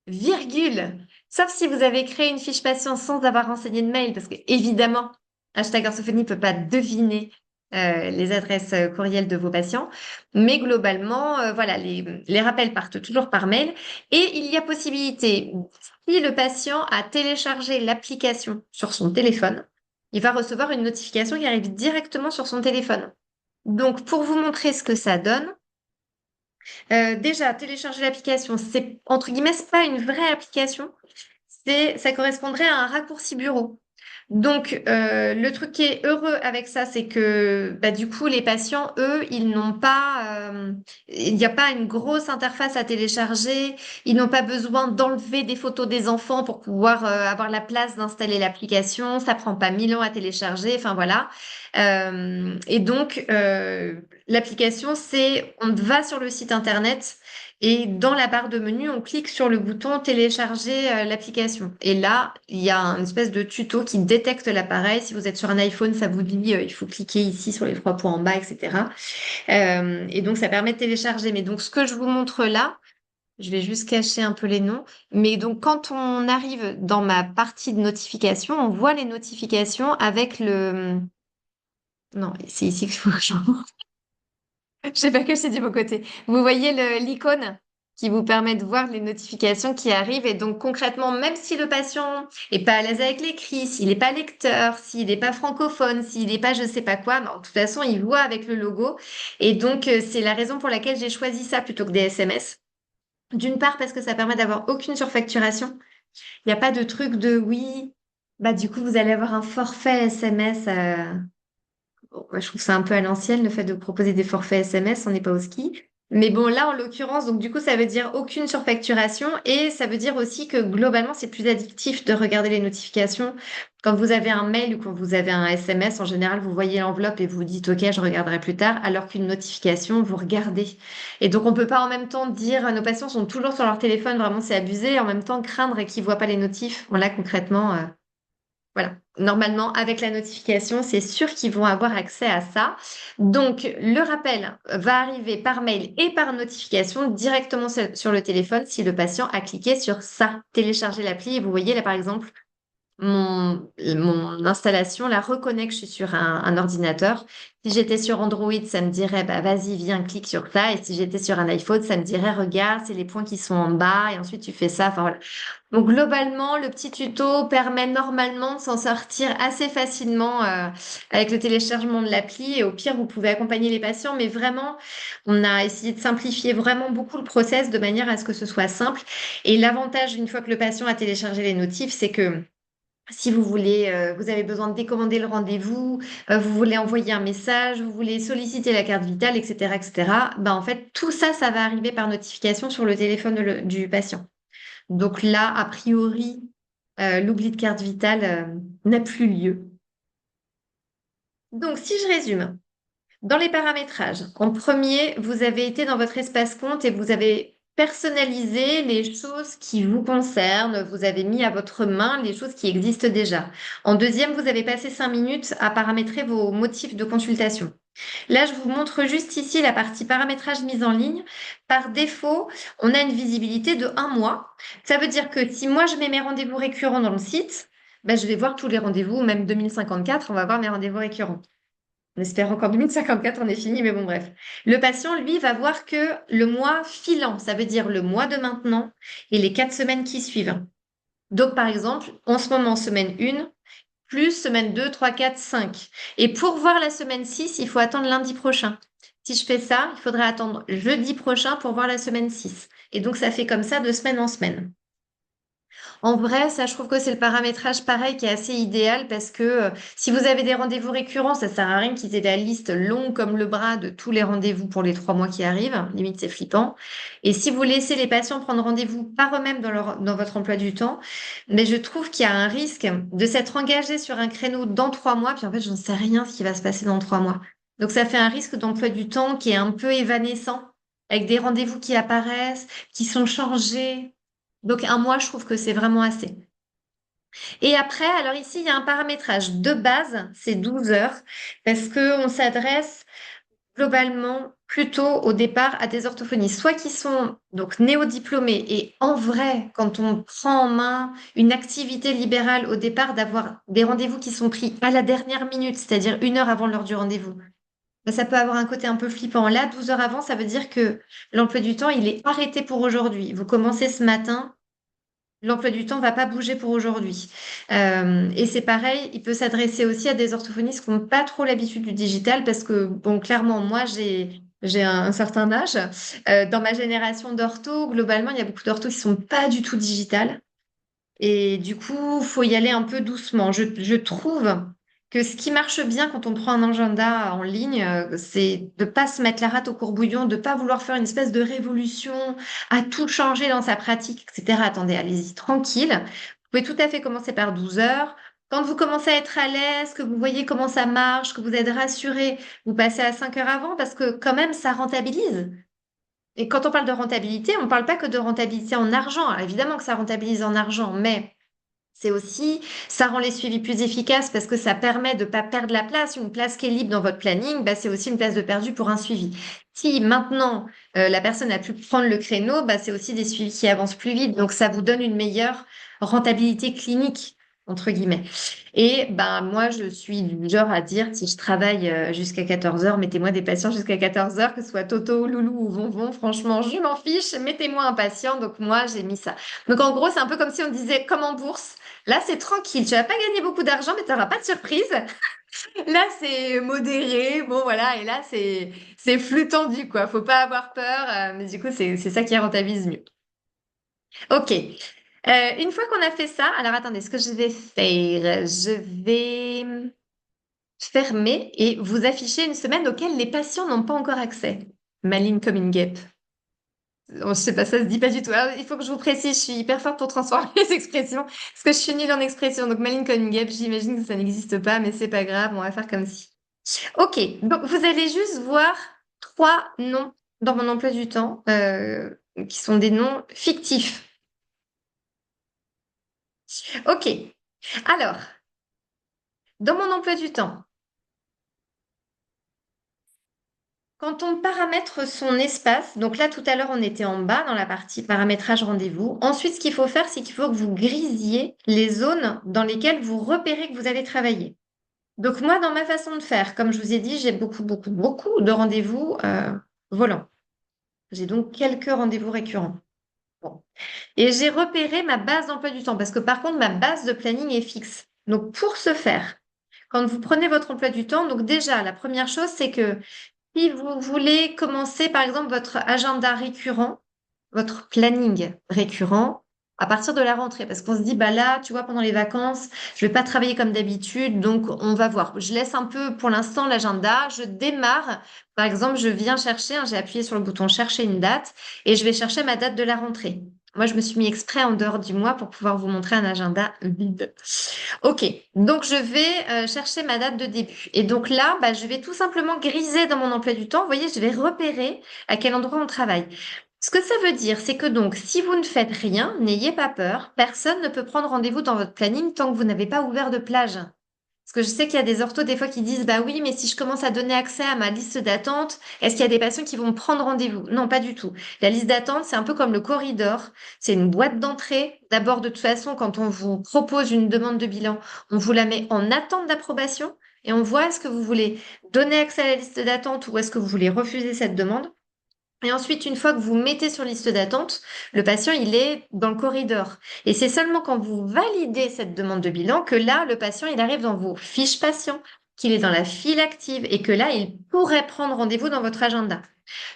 virgule. Sauf si vous avez créé une fiche patient sans avoir renseigné de mail, parce que évidemment, hashtag orthophonie ne peut pas deviner les adresses courriels de vos patients. Mais globalement, voilà, les rappels partent toujours par mail. Et il y a possibilité, si le patient a téléchargé l'application sur son téléphone, il va recevoir une notification qui arrive directement sur son téléphone. Donc, pour vous montrer ce que ça donne, déjà, télécharger l'application, c'est entre guillemets, c'est pas une vraie application, ça correspondrait à un raccourci bureau. Donc, le truc qui est heureux avec ça, c'est que bah, du coup, les patients, eux, ils n'ont pas, il n'y a pas une grosse interface à télécharger. Ils n'ont pas besoin d'enlever des photos des enfants pour pouvoir avoir la place d'installer l'application. Ça prend pas 1000 ans à télécharger. Enfin voilà. Et donc, l'application, c'est, on va sur le site internet. Et dans la barre de menu, on clique sur le bouton télécharger l'application. Et là, il y a une espèce de tuto qui détecte l'appareil. Si vous êtes sur un iPhone, ça vous dit il faut cliquer ici sur les 3 points en bas, etc. Et donc, ça permet de télécharger. Mais donc, ce que je vous montre là, je vais juste cacher un peu les noms. Mais donc, quand on arrive dans ma partie de notification, on voit les notifications avec le... Non, c'est ici que je faut que je... Je sais pas que c'est du bon côté. Vous voyez l'icône qui vous permet de voir les notifications qui arrivent. Et donc concrètement, même si le patient est pas à l'aise avec l'écrit, s'il n'est pas lecteur, s'il n'est pas francophone, s'il n'est pas je sais pas quoi, ben, de toute façon, il voit avec le logo. Et donc c'est la raison pour laquelle j'ai choisi ça plutôt que des SMS. D'une part parce que ça permet d'avoir aucune surfacturation. Il n'y a pas de truc de oui, bah du coup vous allez avoir un forfait SMS. Bon, moi, je trouve ça un peu à l'ancienne, le fait de proposer des forfaits SMS, on n'est pas au ski. Mais bon, là, en l'occurrence, donc du coup, ça veut dire aucune surfacturation et ça veut dire aussi que globalement, c'est plus addictif de regarder les notifications. Quand vous avez un mail ou quand vous avez un SMS, en général, vous voyez l'enveloppe et vous vous dites, OK, je regarderai plus tard, alors qu'une notification, vous regardez. Et donc, on peut pas en même temps dire, nos patients sont toujours sur leur téléphone, vraiment, c'est abusé, et en même temps craindre qu'ils voient pas les notifs. Bon, là, concrètement, voilà. Normalement, avec la notification, c'est sûr qu'ils vont avoir accès à ça. Donc, le rappel va arriver par mail et par notification directement sur le téléphone si le patient a cliqué sur ça, télécharger l'appli. Et vous voyez là, par exemple, mon installation la reconnaît que je suis sur un ordinateur. Si j'étais sur Android, ça me dirait, bah, vas-y, viens, clique sur ça. Et si j'étais sur un iPhone, ça me dirait, regarde, c'est les points qui sont en bas. Et ensuite, tu fais ça. Enfin, voilà. Donc globalement, le petit tuto permet normalement de s'en sortir assez facilement avec le téléchargement de l'appli. Et au pire, vous pouvez accompagner les patients. Mais vraiment, on a essayé de simplifier vraiment beaucoup le process de manière à ce que ce soit simple. Et l'avantage, une fois que le patient a téléchargé les notifs, c'est que si vous voulez, vous avez besoin de décommander le rendez-vous, vous voulez envoyer un message, vous voulez solliciter la carte vitale, etc., etc., ben en fait, tout ça, ça va arriver par notification sur le téléphone du patient. Donc là, a priori, l'oubli de carte vitale, n'a plus lieu. Donc, si je résume, dans les paramétrages, en premier, vous avez été dans votre espace compte et vous avez personnalisé les choses qui vous concernent. Vous avez mis à votre main les choses qui existent déjà. En deuxième, vous avez passé 5 minutes à paramétrer vos motifs de consultation. Là, je vous montre juste ici la partie paramétrage mise en ligne. Par défaut, on a une visibilité de 1 mois. Ça veut dire que si moi, je mets mes rendez-vous récurrents dans le site, ben, je vais voir tous les rendez-vous, même 2054, on va voir mes rendez-vous récurrents. On espère qu'en 2054, on est fini, mais bon, bref. Le patient, lui, va voir que le mois filant, ça veut dire le mois de maintenant et les 4 semaines qui suivent. Donc, par exemple, en ce moment, semaine 1, plus semaine 2, 3, 4, 5. Et pour voir la semaine 6, il faut attendre lundi prochain. Si je fais ça, il faudrait attendre jeudi prochain pour voir la semaine 6. Et donc, ça fait comme ça de semaine en semaine. En vrai, ça, je trouve que c'est le paramétrage pareil qui est assez idéal parce que si vous avez des rendez-vous récurrents, ça sert à rien qu'ils aient la liste longue comme le bras de tous les rendez-vous pour les 3 mois qui arrivent. Limite, c'est flippant. Et si vous laissez les patients prendre rendez-vous par eux-mêmes dans votre emploi du temps, mais je trouve qu'il y a un risque de s'être engagé sur un créneau dans 3 mois, puis en fait, j'en sais rien ce qui va se passer dans 3 mois. Donc, ça fait un risque d'emploi du temps qui est un peu évanescent, avec des rendez-vous qui apparaissent, qui sont changés. Donc, 1 mois, je trouve que c'est vraiment assez. Et après, alors ici, il y a un paramétrage de base, c'est 12 heures, parce qu'on s'adresse globalement plutôt au départ à des orthophonistes, soit qui sont donc néo-diplômés, et en vrai, quand on prend en main une activité libérale au départ, d'avoir des rendez-vous qui sont pris à la dernière minute, c'est-à-dire 1 heure avant l'heure du rendez-vous, ben, ça peut avoir un côté un peu flippant. Là, 12 heures avant, ça veut dire que l'emploi du temps, il est arrêté pour aujourd'hui. Vous commencez ce matin. l'emploi du temps va pas bouger pour aujourd'hui. Et c'est pareil, il peut s'adresser aussi à des orthophonistes qui n'ont pas trop l'habitude du digital parce que, bon, clairement, moi, j'ai un certain âge. Dans ma génération d'ortho, globalement, il y a beaucoup d'orthos qui sont pas du tout digital. Et du coup, faut y aller un peu doucement. Je trouve que ce qui marche bien quand on prend un agenda en ligne, c'est de pas se mettre la rate au courbouillon, de pas vouloir faire une espèce de révolution, à tout changer dans sa pratique, etc. Attendez, allez-y, tranquille. Vous pouvez tout à fait commencer par 12 heures. Quand vous commencez à être à l'aise, que vous voyez comment ça marche, que vous êtes rassuré, vous passez à 5 heures avant parce que quand même, ça rentabilise. Et quand on parle de rentabilité, on ne parle pas que de rentabilité en argent. Alors, évidemment que ça rentabilise en argent, mais c'est aussi, ça rend les suivis plus efficaces parce que ça permet de ne pas perdre la place. Une place qui est libre dans votre planning, bah, c'est aussi une place de perdu pour un suivi. Si maintenant la personne a pu prendre le créneau, bah, c'est aussi des suivis qui avancent plus vite. Donc ça vous donne une meilleure rentabilité clinique, entre guillemets. Et ben moi, je suis du genre à dire, si je travaille jusqu'à 14 heures, mettez-moi des patients jusqu'à 14 heures, que ce soit Toto, Loulou ou Vonvon. Franchement, je m'en fiche. Mettez-moi un patient. Donc moi, j'ai mis ça. Donc en gros, c'est un peu comme si on disait, comme en bourse. Là, c'est tranquille. Tu vas pas gagner beaucoup d'argent, mais tu n'auras pas de surprise. Là, c'est modéré. Bon, voilà. Et là, c'est flux tendu, quoi. Faut pas avoir peur. Mais du coup, c'est ça qui rentabilise mieux. OK. Une fois qu'on a fait ça, alors attendez, ce que je vais faire, je vais fermer et vous afficher une semaine auquel les patients n'ont pas encore accès. Maligne comme une guêpe. Oh, je sais pas, ça se dit pas du tout. Alors, il faut que je vous précise, je suis hyper forte pour transformer les expressions, parce que je suis nulle en expression. Donc, Maline Koningen, j'imagine que ça n'existe pas, mais c'est pas grave, on va faire comme si. Ok, donc vous allez juste voir trois noms dans mon emploi du temps, qui sont des noms fictifs. Ok, alors, dans mon emploi du temps, quand on paramètre son espace, donc là tout à l'heure on était en bas dans la partie paramétrage rendez-vous. Ensuite, ce qu'il faut faire, c'est qu'il faut que vous grisiez les zones dans lesquelles vous repérez que vous allez travailler. Donc moi, dans ma façon de faire, comme je vous ai dit, j'ai beaucoup, beaucoup, beaucoup de rendez-vous volants. J'ai donc quelques rendez-vous récurrents. Bon. Et j'ai repéré ma base d'emploi du temps parce que par contre, ma base de planning est fixe. Donc pour ce faire, quand vous prenez votre emploi du temps, donc déjà, la première chose, c'est que si vous voulez commencer, par exemple, votre agenda récurrent, votre planning récurrent, à partir de la rentrée, parce qu'on se dit, bah là, tu vois, pendant les vacances, je vais pas travailler comme d'habitude, donc on va voir. Je laisse un peu pour l'instant l'agenda, je démarre. Par exemple, je viens chercher, hein, j'ai appuyé sur le bouton chercher une date et je vais chercher ma date de la rentrée. Moi, je me suis mis exprès en dehors du mois pour pouvoir vous montrer un agenda vide. Ok, donc je vais chercher ma date de début. Et donc là, bah, je vais tout simplement griser dans mon emploi du temps. Vous voyez, je vais repérer à quel endroit on travaille. Ce que ça veut dire, c'est que donc, si vous ne faites rien, n'ayez pas peur, personne ne peut prendre rendez-vous dans votre planning tant que vous n'avez pas ouvert de plage. Parce que je sais qu'il y a des orthos des fois qui disent, bah oui, mais si je commence à donner accès à ma liste d'attente, est-ce qu'il y a des patients qui vont prendre rendez-vous? Non, pas du tout. La liste d'attente, c'est un peu comme le corridor. C'est une boîte d'entrée. D'abord, de toute façon, quand on vous propose une demande de bilan, on vous la met en attente d'approbation et on voit est-ce que vous voulez donner accès à la liste d'attente ou est-ce que vous voulez refuser cette demande. Et ensuite, une fois que vous mettez sur liste d'attente, le patient, il est dans le corridor. Et c'est seulement quand vous validez cette demande de bilan que là, le patient, il arrive dans vos fiches patients, qu'il est dans la file active et que là, il pourrait prendre rendez-vous dans votre agenda.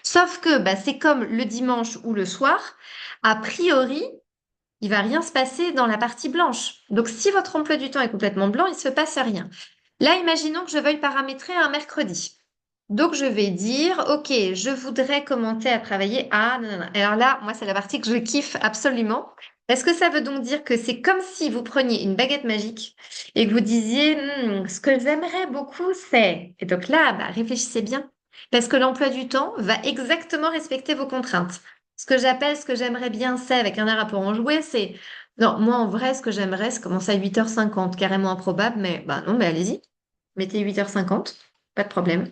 Sauf que bah, c'est comme le dimanche ou le soir, a priori, il va rien se passer dans la partie blanche. Donc, si votre emploi du temps est complètement blanc, il ne se passe rien. Là, imaginons que je veuille paramétrer un mercredi. Donc, je vais dire, OK, je voudrais commencer à travailler à... nanana. Alors là, moi, c'est la partie que je kiffe absolument. Est-ce que ça veut donc dire que c'est comme si vous preniez une baguette magique et que vous disiez, ce que j'aimerais beaucoup, c'est... Et donc là, bah, réfléchissez bien. Parce que l'emploi du temps va exactement respecter vos contraintes. Ce que j'appelle, ce que j'aimerais bien, c'est, avec un air à pour en jouer, c'est... Non, moi, en vrai, ce que j'aimerais, c'est commencer à 8h50, carrément improbable, mais bah non, mais allez-y. Mettez 8h50, pas de problème.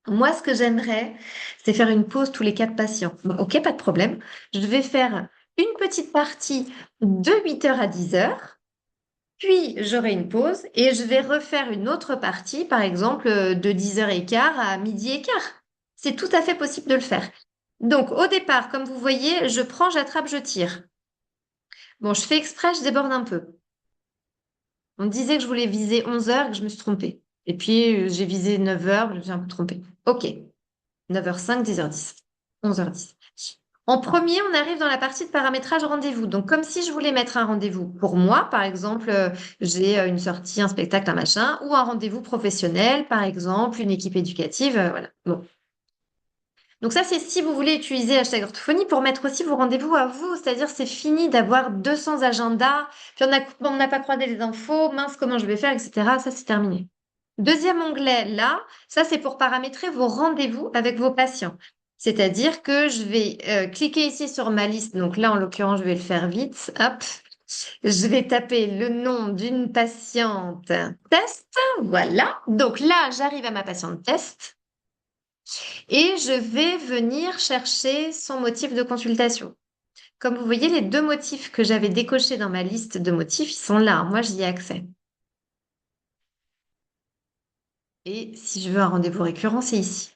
Moi, ce que j'aimerais, c'est faire une pause tous les 4 patients. Bon, ok, pas de problème. Je vais faire une petite partie de 8 heures à 10 heures, puis j'aurai une pause et je vais refaire une autre partie, par exemple, de 10h15 à 12h15. C'est tout à fait possible de le faire. Donc, au départ, comme vous voyez, je prends, j'attrape, je tire. Bon, je fais exprès, je déborde un peu. On me disait que je voulais viser 11 heures, que je me suis trompée. Et puis, j'ai visé 9 heures, je me suis un peu trompée. OK. 9h05, 10h10. 11h10. En premier, on arrive dans la partie de paramétrage rendez-vous. Donc, comme si je voulais mettre un rendez-vous pour moi, par exemple, j'ai une sortie, un spectacle, un machin, ou un rendez-vous professionnel, par exemple, une équipe éducative, voilà. Bon. Donc ça, c'est si vous voulez utiliser hashtag orthophonie pour mettre aussi vos rendez-vous à vous. C'est-à-dire, c'est fini d'avoir 200 agendas, puis on n'a pas croisé les infos, mince, comment je vais faire, etc. Ça, c'est terminé. Deuxième onglet, là, ça, c'est pour paramétrer vos rendez-vous avec vos patients. C'est-à-dire que je vais cliquer ici sur ma liste. Donc là, en l'occurrence, je vais le faire vite. Hop. Je vais taper le nom d'une patiente test. Voilà. Donc là, j'arrive à ma patiente test. Et je vais venir chercher son motif de consultation. Comme vous voyez, les deux motifs que j'avais décochés dans ma liste de motifs, ils sont là. Moi, j'y ai accès. Et si je veux un rendez-vous récurrent, c'est ici.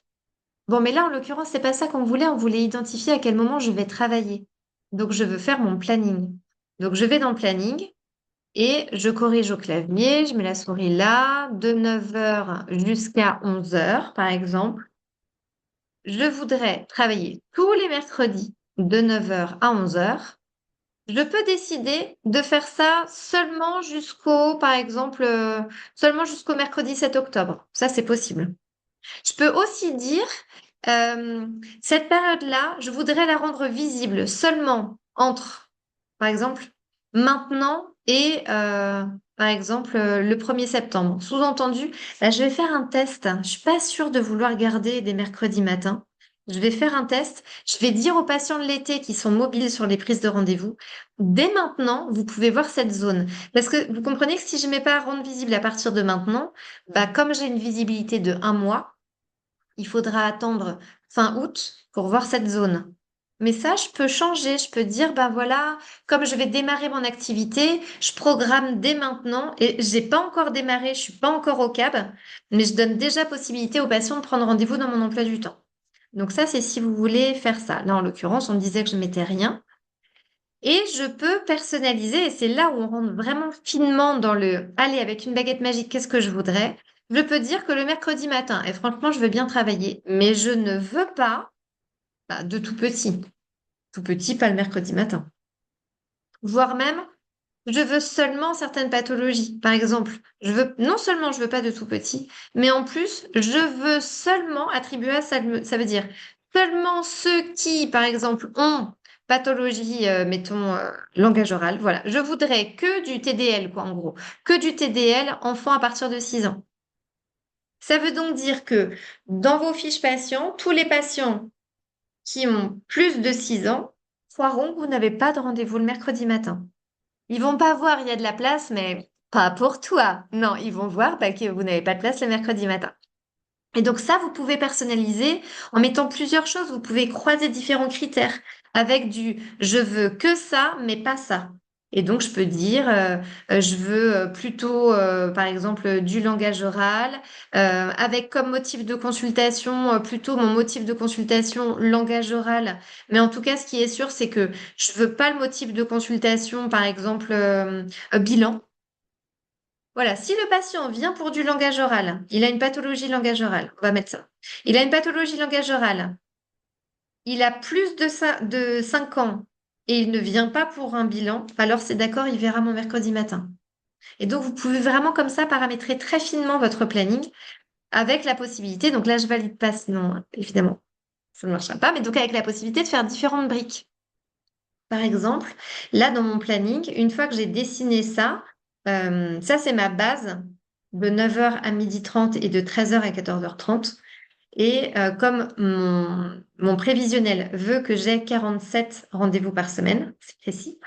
Bon, mais là, en l'occurrence, c'est pas ça qu'on voulait. On voulait identifier à quel moment je vais travailler. Donc, je veux faire mon planning. Donc, je vais dans le planning et je corrige au clavier. Je mets la souris là, de 9 heures jusqu'à 11 heures, par exemple. Je voudrais travailler tous les mercredis de 9 heures à 11 heures. Je peux décider de faire ça seulement jusqu'au, par exemple, seulement jusqu'au mercredi 7 octobre. Ça, c'est possible. Je peux aussi dire, euh, cette période-là, je voudrais la rendre visible seulement entre, par exemple, maintenant et, par exemple, le 1er septembre. Sous-entendu, là, je vais faire un test. Je suis pas sûre de vouloir garder des mercredis matins. Je vais faire un test. Je vais dire aux patients de l'été qui sont mobiles sur les prises de rendez-vous, dès maintenant, vous pouvez voir cette zone. Parce que vous comprenez que si je ne mets pas à rendre visible à partir de maintenant, bah, comme j'ai une visibilité de un mois, il faudra attendre fin août pour voir cette zone. Mais ça, je peux changer. Je peux dire, ben voilà, comme je vais démarrer mon activité, je programme dès maintenant et j'ai pas encore démarré, je suis pas encore au CAB, mais je donne déjà possibilité aux patients de prendre rendez-vous dans mon emploi du temps. Donc ça, c'est si vous voulez faire ça. Là, en l'occurrence, on me disait que je mettais rien. Et je peux personnaliser, et c'est là où on rentre vraiment finement dans le allez, avec une baguette magique, qu'est-ce que je voudrais? Je peux dire que le mercredi matin, et franchement, je veux bien travailler, mais je ne veux pas bah, de tout petit. Tout petit, pas le mercredi matin. Voire même, je veux seulement certaines pathologies. Par exemple, je veux, non seulement je veux pas de tout petit, mais en plus, je veux seulement attribuer à ça, ça veut dire seulement ceux qui, par exemple, ont pathologie, mettons, langage oral. Voilà. Je voudrais que du TDL, quoi, en gros. Que du TDL enfant à partir de 6 ans. Ça veut donc dire que dans vos fiches patients, tous les patients qui ont plus de 6 ans croiront que vous n'avez pas de rendez-vous le mercredi matin. Ils vont pas voir, il y a de la place, mais pas pour toi. Non, ils vont voir bah, que vous n'avez pas de place le mercredi matin. Et donc ça, vous pouvez personnaliser en mettant plusieurs choses. Vous pouvez croiser différents critères avec du je veux que ça, mais pas ça. Et donc je peux dire je veux plutôt par exemple du langage oral avec comme motif de consultation plutôt mon motif de consultation langage oral. Mais en tout cas, ce qui est sûr, c'est que je veux pas le motif de consultation par exemple bilan. Voilà, si le patient vient pour du langage oral, il a une pathologie langage oral, on va mettre ça. Il a une pathologie langage oral, il a plus de 5 ans et il ne vient pas pour un bilan, alors c'est d'accord, il verra mon mercredi matin. Et donc, vous pouvez vraiment comme ça paramétrer très finement votre planning avec la possibilité, donc là, je valide pas, sinon, évidemment, ça ne marchera pas, mais donc avec la possibilité de faire différentes briques. Par exemple, là, dans mon planning, une fois que j'ai dessiné ça, ça, c'est ma base de 9 heures à 12h30 et de 13 heures à 14h30. Et comme mon prévisionnel veut que j'ai 47 rendez-vous par semaine, c'est précis,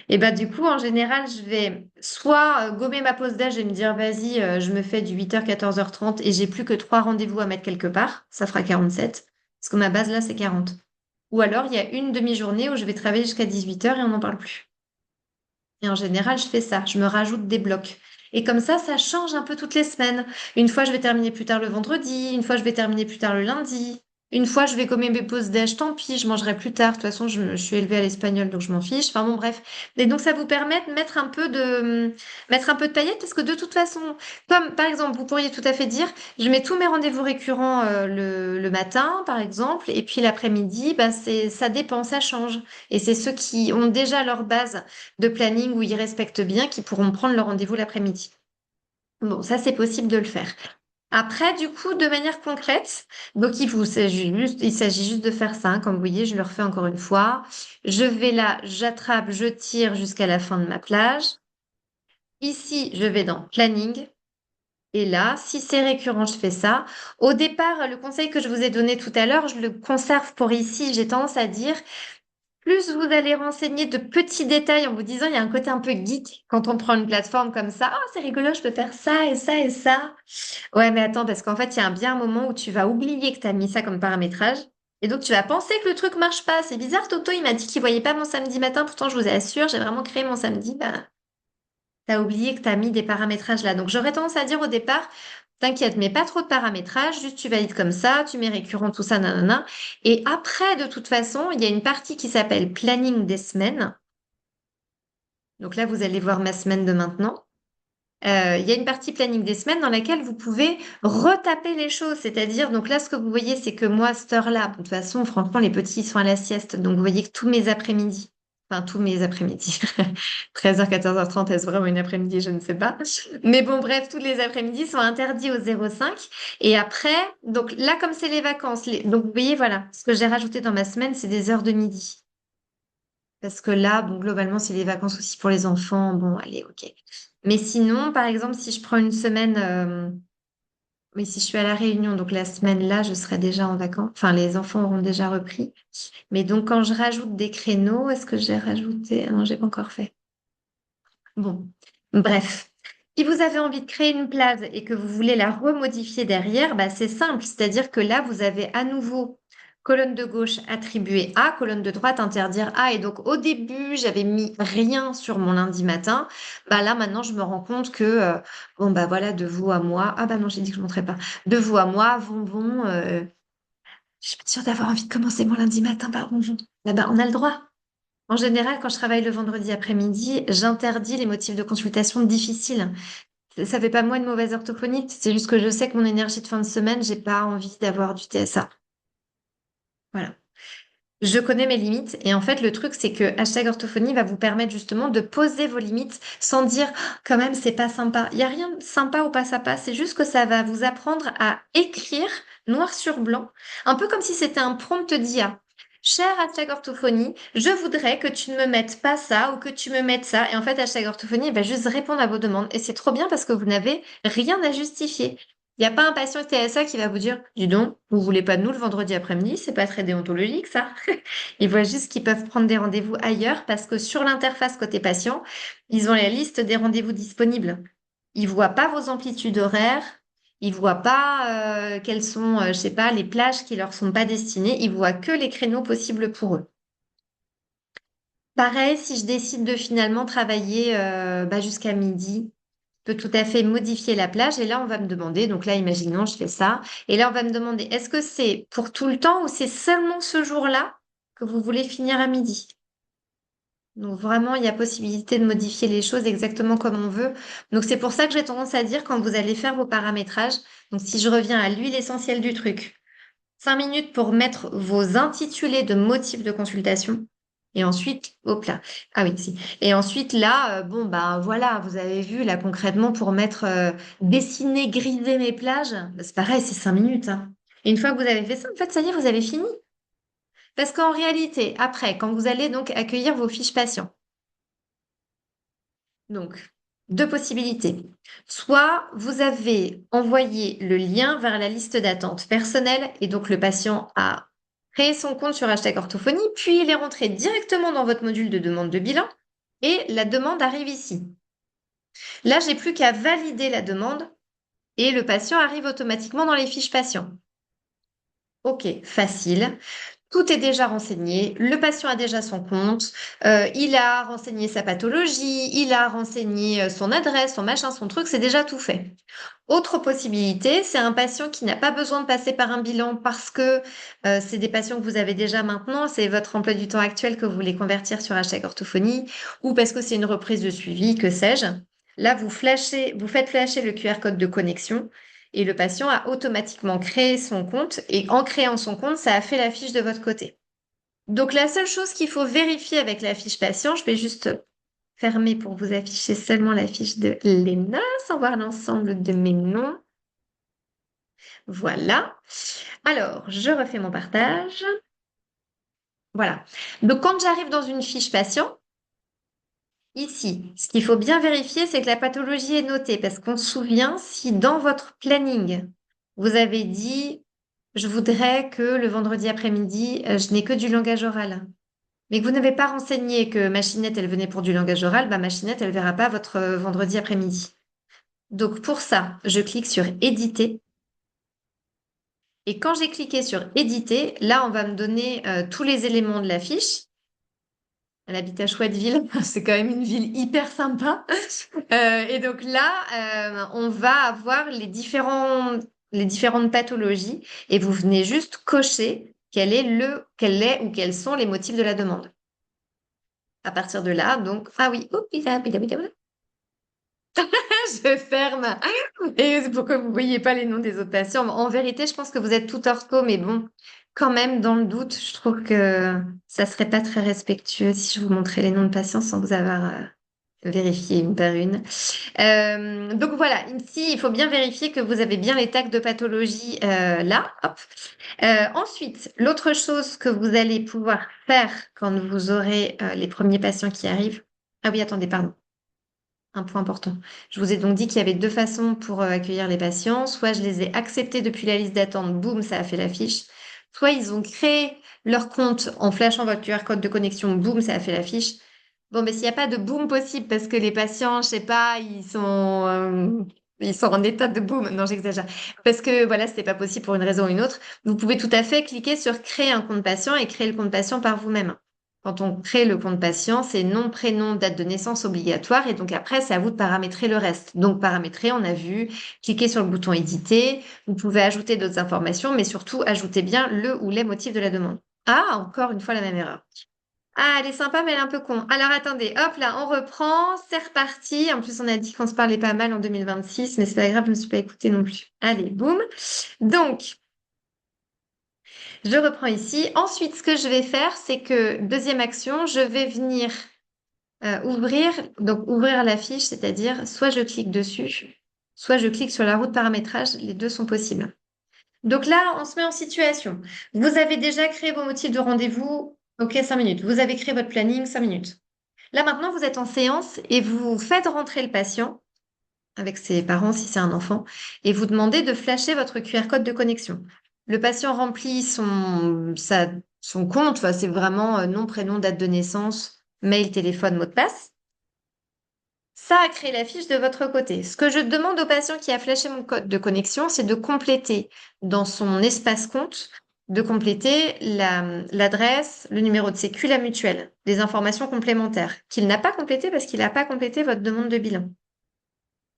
et bah du coup, en général, je vais soit gommer ma pause d'âge et me dire, vas-y, je me fais du 8h, 14h30 et j'ai plus que 3 rendez-vous à mettre quelque part, ça fera 47, parce que ma base là, c'est 40. Ou alors, il y a une demi-journée où je vais travailler jusqu'à 18h et on n'en parle plus. Et en général, je fais ça, je me rajoute des blocs. Et comme ça change un peu toutes les semaines. Une fois, je vais terminer plus tard le vendredi, une fois, je vais terminer plus tard le lundi. Une fois, je vais commer mes pauses déj, tant pis, je mangerai plus tard. De toute façon, je suis élevée à l'espagnol, donc je m'en fiche. Enfin bon, bref. Et donc, ça vous permet de mettre un peu de paillettes, parce que de toute façon, comme par exemple, vous pourriez tout à fait dire, je mets tous mes rendez-vous récurrents le matin, par exemple, et puis l'après-midi, bah, ça dépend, ça change. Et c'est ceux qui ont déjà leur base de planning où ils respectent bien qui pourront prendre leur rendez-vous l'après-midi. Bon, ça, c'est possible de le faire. Après, du coup, de manière concrète, donc il s'agit juste de faire ça, hein. Comme vous voyez, je le refais encore une fois. Je vais là, j'attrape, je tire jusqu'à la fin de ma plage. Ici, je vais dans planning. Et là, si c'est récurrent, je fais ça. Au départ, le conseil que je vous ai donné tout à l'heure, je le conserve pour ici. J'ai tendance à dire, plus vous allez renseigner de petits détails en vous disant, il y a un côté un peu geek quand on prend une plateforme comme ça. Oh, c'est rigolo, je peux faire ça et ça et ça. Ouais, mais attends, parce qu'en fait, il y a bien un moment où tu vas oublier que tu as mis ça comme paramétrage. Et donc, tu vas penser que le truc marche pas. C'est bizarre, Toto, il m'a dit qu'il voyait pas mon samedi matin. Pourtant, je vous assure, j'ai vraiment créé mon samedi. Bah, t'as oublié que t'as mis des paramétrages là. Donc, j'aurais tendance à dire au départ, t'inquiète, mets pas trop de paramétrages, juste tu valides comme ça, tu mets récurrent, tout ça, nanana. Et après, de toute façon, il y a une partie qui s'appelle planning des semaines. Donc là, vous allez voir ma semaine de maintenant. Il y a une partie planning des semaines dans laquelle vous pouvez retaper les choses. C'est-à-dire, donc là, ce que vous voyez, c'est que moi, à cette heure-là, de toute façon, franchement, les petits ils sont à la sieste. Donc, vous voyez que tous mes après-midi, enfin, tous mes après-midi, 13h, 14h30, est-ce vraiment une après-midi? Je ne sais pas. Mais bon, bref, tous les après-midi sont interdits au 05. Et après, donc là, comme c'est les vacances, donc vous voyez, voilà, ce que j'ai rajouté dans ma semaine, c'est des heures de midi. Parce que là, bon, globalement, c'est les vacances aussi pour les enfants. Bon, allez, ok. Mais sinon, par exemple, si je prends une semaine, oui, si je suis à La Réunion, donc la semaine là, je serai déjà en vacances. Enfin, les enfants auront déjà repris. Mais donc, quand je rajoute des créneaux, est-ce que j'ai rajouté? Ah non, j'ai pas encore fait. Bon, bref. Si vous avez envie de créer une plage et que vous voulez la remodifier derrière, bah, c'est simple. C'est-à-dire que là, vous avez à nouveau colonne de gauche attribuer A, colonne de droite interdire A. Et donc, au début, j'avais mis rien sur mon lundi matin. Bah, là, maintenant, je me rends compte que, bon, bah voilà, de vous à moi. Ah, bah non, j'ai dit que je ne montrais pas. De vous à moi, bonbon. Je suis pas sûre d'avoir envie de commencer mon lundi matin par bonbon. Là, bah, on a le droit. En général, quand je travaille le vendredi après-midi, j'interdis les motifs de consultation difficiles. Ça fait pas moi une mauvaise orthophoniste, c'est juste que je sais que mon énergie de fin de semaine, j'ai pas envie d'avoir du TSA. Voilà. Je connais mes limites et en fait, le truc, c'est que hashtag orthophonie va vous permettre justement de poser vos limites sans dire quand même, c'est pas sympa. Il y a rien de sympa ou pas sympa, c'est juste que ça va vous apprendre à écrire noir sur blanc, un peu comme si c'était un prompt d'IA. Cher hashtag orthophonie, je voudrais que tu ne me mettes pas ça ou que tu me mettes ça. Et en fait, hashtag orthophonie va juste répondre à vos demandes. Et c'est trop bien parce que vous n'avez rien à justifier. Il n'y a pas un patient TSA qui va vous dire, dis donc, vous voulez pas de nous le vendredi après-midi, c'est pas très déontologique ça. Ils voient juste qu'ils peuvent prendre des rendez-vous ailleurs parce que sur l'interface côté patient, ils ont la liste des rendez-vous disponibles. Ils voient pas vos amplitudes horaires, ils voient pas quelles sont, je sais pas, les plages qui leur sont pas destinées, ils voient que les créneaux possibles pour eux. Pareil, si je décide de finalement travailler bah, jusqu'à midi, je peux tout à fait modifier la plage et là on va me demander, donc là imaginons je fais ça, et là on va me demander est-ce que c'est pour tout le temps ou c'est seulement ce jour-là que vous voulez finir à midi? Donc vraiment, il y a possibilité de modifier les choses exactement comme on veut. Donc c'est pour ça que j'ai tendance à dire quand vous allez faire vos paramétrages, donc si je reviens à l'huile essentielle du truc, 5 minutes pour mettre vos intitulés de motifs de consultation. Et ensuite, hop là. Ah oui, si. Et ensuite, là, bon, bah voilà, vous avez vu, là, concrètement, pour mettre dessiner, griser mes plages, bah, c'est pareil, c'est 5 minutes, hein. Et une fois que vous avez fait ça, en fait, ça y est, vous avez fini. Parce qu'en réalité, après, quand vous allez donc accueillir vos fiches patients, donc, deux possibilités. Soit vous avez envoyé le lien vers la liste d'attente personnelle et donc le patient a créé son compte sur hashtag orthophonie, puis il est rentré directement dans votre module de demande de bilan et la demande arrive ici. Là, j'ai plus qu'à valider la demande et le patient arrive automatiquement dans les fiches patients. Ok, facile. Tout est déjà renseigné, le patient a déjà son compte, il a renseigné sa pathologie, il a renseigné son adresse, son machin, son truc, c'est déjà tout fait. Autre possibilité, c'est un patient qui n'a pas besoin de passer par un bilan parce que c'est des patients que vous avez déjà maintenant, c'est votre emploi du temps actuel que vous voulez convertir sur hashtag orthophonie, ou parce que c'est une reprise de suivi, que sais-je. Là, vous faites flasher le QR code de connexion et le patient a automatiquement créé son compte et en créant son compte, ça a fait la fiche de votre côté. Donc la seule chose qu'il faut vérifier avec la fiche patient, je vais juste fermer pour vous afficher seulement la fiche de Léna sans voir l'ensemble de mes noms. Voilà. Alors, je refais mon partage. Voilà. Donc quand j'arrive dans une fiche patient, ici, ce qu'il faut bien vérifier, c'est que la pathologie est notée parce qu'on se souvient si dans votre planning, vous avez dit, je voudrais que le vendredi après-midi, je n'ai que du langage oral. Mais que vous n'avez pas renseigné que Machinette, elle venait pour du langage oral, bah Machinette, elle verra pas votre vendredi après-midi. Donc pour ça, je clique sur éditer. Et quand j'ai cliqué sur éditer, là, on va me donner tous les éléments de la fiche. Elle habite à Chouetteville, c'est quand même une ville hyper sympa. Et donc là, on va avoir les différentes pathologies et vous venez juste cocher quel est ou quels sont les motifs de la demande. À partir de là, donc, ah oui, oups, je ferme. Et c'est pour que vous ne voyez pas les noms des autres patients. En vérité, je pense que vous êtes tout ortho, mais bon, quand même, dans le doute, je trouve que ça serait pas très respectueux si je vous montrais les noms de patients sans vous avoir vérifié une par une. Donc voilà, ici, il faut bien vérifier que vous avez bien les tags de pathologie là. Hop. Ensuite, l'autre chose que vous allez pouvoir faire quand vous aurez les premiers patients qui arrivent. Ah oui, attendez, pardon. Un point important. Je vous ai donc dit qu'il y avait deux façons pour accueillir les patients. Soit je les ai acceptés depuis la liste d'attente, boum, ça a fait la fiche. Soit ils ont créé leur compte en flashant votre QR code de connexion, boum, ça a fait la fiche. Bon, mais s'il n'y a pas de boom possible parce que les patients, je sais pas, ils sont en état de boom. Non, j'exagère. Parce que voilà, c'était pas possible pour une raison ou une autre. Vous pouvez tout à fait cliquer sur créer un compte patient et créer le compte patient par vous-même. Quand on crée le compte patient, c'est nom, prénom, date de naissance obligatoire. Et donc après, c'est à vous de paramétrer le reste. Donc paramétrer, on a vu, cliquez sur le bouton éditer. Vous pouvez ajouter d'autres informations, mais surtout ajouter bien le ou les motifs de la demande. Ah, encore une fois la même erreur. Ah, elle est sympa, mais elle est un peu con. Alors attendez, hop là, on reprend, c'est reparti. En plus, on a dit qu'on se parlait pas mal en 2026, mais c'est pas grave, je ne me suis pas écoutée non plus. Allez, boum. Donc, je reprends ici. Ensuite, ce que je vais faire, c'est que, deuxième action, je vais venir ouvrir la fiche, c'est-à-dire soit je clique dessus, soit je clique sur la roue de paramétrage. Les deux sont possibles. Donc là, on se met en situation. Vous avez déjà créé vos motifs de rendez-vous. OK, 5 minutes. Vous avez créé votre planning, 5 minutes. Là, maintenant, vous êtes en séance et vous faites rentrer le patient avec ses parents si c'est un enfant et vous demandez de flasher votre QR code de connexion. Le patient remplit son compte, enfin, c'est vraiment nom, prénom, date de naissance, mail, téléphone, mot de passe. Ça a créé la fiche de votre côté. Ce que je demande au patient qui a flashé mon code de connexion, c'est de compléter dans son espace compte, de compléter l'adresse, le numéro de sécu, la mutuelle, des informations complémentaires qu'il n'a pas complété parce qu'il n'a pas complété votre demande de bilan.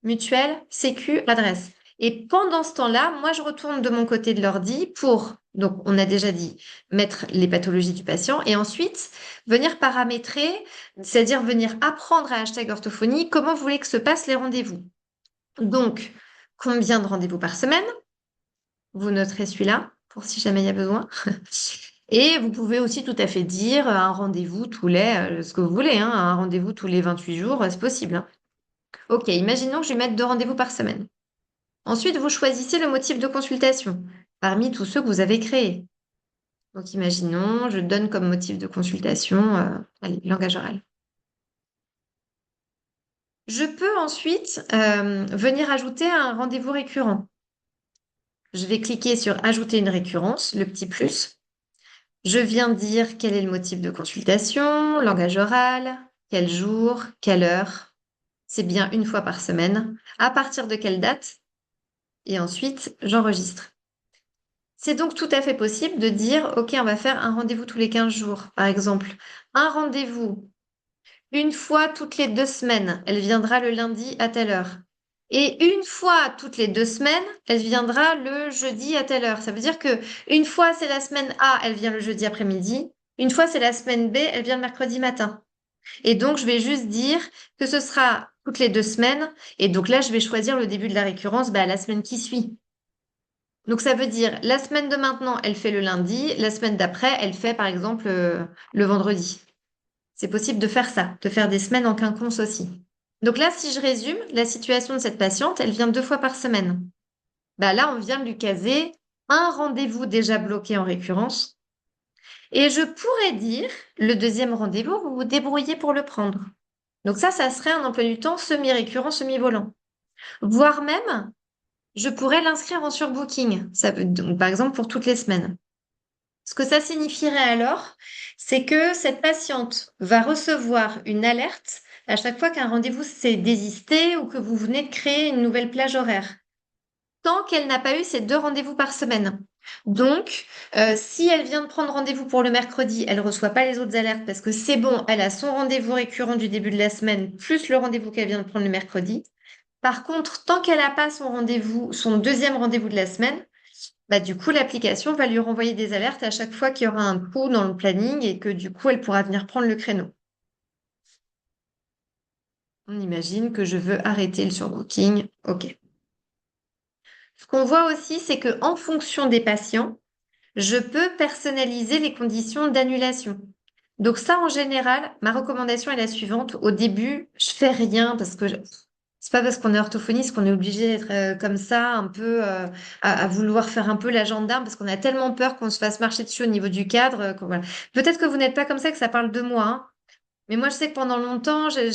Mutuelle, sécu, adresse. Et pendant ce temps-là, moi, je retourne de mon côté de l'ordi pour, donc on a déjà dit, mettre les pathologies du patient et ensuite venir paramétrer, c'est-à-dire venir apprendre à hashtag orthophonie comment vous voulez que se passent les rendez-vous. Donc, combien de rendez-vous par semaine? Vous noterez celui-là pour si jamais il y a besoin. Et vous pouvez aussi tout à fait dire un rendez-vous ce que vous voulez, hein, un rendez-vous tous les 28 jours, c'est possible, hein. Ok, imaginons que je vais mettre 2 rendez-vous par semaine. Ensuite, vous choisissez le motif de consultation parmi tous ceux que vous avez créés. Donc, imaginons, je donne comme motif de consultation, allez, langage oral. Je peux ensuite venir ajouter un rendez-vous récurrent. Je vais cliquer sur Ajouter une récurrence, le petit plus. Je viens dire quel est le motif de consultation, langage oral, quel jour, quelle heure. C'est bien une fois par semaine. À partir de quelle date? Et ensuite, j'enregistre. C'est donc tout à fait possible de dire, OK, on va faire un rendez-vous tous les 15 jours, par exemple. Un rendez-vous une fois toutes les 2 semaines, elle viendra le lundi à telle heure. Et une fois toutes les 2 semaines, elle viendra le jeudi à telle heure. Ça veut dire que une fois c'est la semaine A, elle vient le jeudi après-midi. Une fois c'est la semaine B, elle vient le mercredi matin. Et donc je vais juste dire que ce sera toutes les 2 semaines. Et donc là, je vais choisir le début de la récurrence, bah, la semaine qui suit. Donc ça veut dire la semaine de maintenant, elle fait le lundi. La semaine d'après, elle fait par exemple le vendredi. C'est possible de faire ça, de faire des semaines en quinconce aussi. Donc là, si je résume, la situation de cette patiente, elle vient 2 fois par semaine. Bah là, on vient de lui caser un rendez-vous déjà bloqué en récurrence. Et je pourrais dire, le deuxième rendez-vous, vous vous débrouillez pour le prendre. Donc ça serait un emploi du temps semi-récurrent, semi-volant. Voire même, je pourrais l'inscrire en surbooking. Donc, par exemple, pour toutes les semaines. Ce que ça signifierait alors, c'est que cette patiente va recevoir une alerte à chaque fois qu'un rendez-vous s'est désisté ou que vous venez de créer une nouvelle plage horaire, tant qu'elle n'a pas eu ces 2 rendez-vous par semaine. Donc, si elle vient de prendre rendez-vous pour le mercredi, elle ne reçoit pas les autres alertes parce que c'est bon, elle a son rendez-vous récurrent du début de la semaine, plus le rendez-vous qu'elle vient de prendre le mercredi. Par contre, tant qu'elle n'a pas son rendez-vous, son deuxième rendez-vous de la semaine, bah, du coup, l'application va lui renvoyer des alertes à chaque fois qu'il y aura un trou dans le planning et que du coup, elle pourra venir prendre le créneau. On imagine que je veux arrêter le surbooking. OK. Ce qu'on voit aussi, c'est que en fonction des patients, je peux personnaliser les conditions d'annulation. Donc ça, en général, ma recommandation est la suivante. Au début, je fais rien parce que c'est pas parce qu'on est orthophoniste qu'on est obligé d'être comme ça, un peu à vouloir faire un peu la gendarme parce qu'on a tellement peur qu'on se fasse marcher dessus au niveau du cadre. Voilà. Peut-être que vous n'êtes pas comme ça, que ça parle de moi, hein. Mais moi, je sais que pendant longtemps, c'est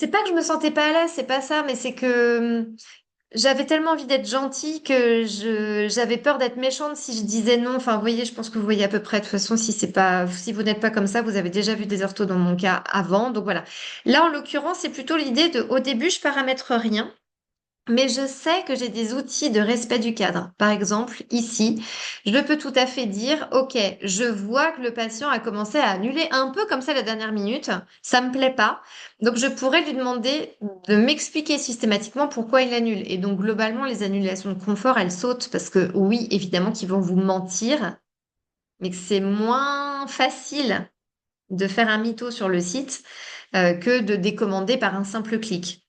pas que je me sentais pas à l'aise, c'est pas ça, mais c'est que j'avais tellement envie d'être gentille que j'avais peur d'être méchante si je disais non. Enfin, vous voyez, je pense que vous voyez à peu près. De toute façon, si vous n'êtes pas comme ça, vous avez déjà vu des orthos dans mon cas avant. Donc voilà. Là, en l'occurrence, c'est plutôt l'idée de, au début, je paramètre rien. Mais je sais que j'ai des outils de respect du cadre. Par exemple, ici, je peux tout à fait dire, OK, je vois que le patient a commencé à annuler un peu comme ça la dernière minute. Ça me plaît pas. Donc, je pourrais lui demander de m'expliquer systématiquement pourquoi il annule. Et donc, globalement, les annulations de confort, elles sautent parce que oui, évidemment qu'ils vont vous mentir, mais que c'est moins facile de faire un mytho sur le site que de décommander par un simple clic.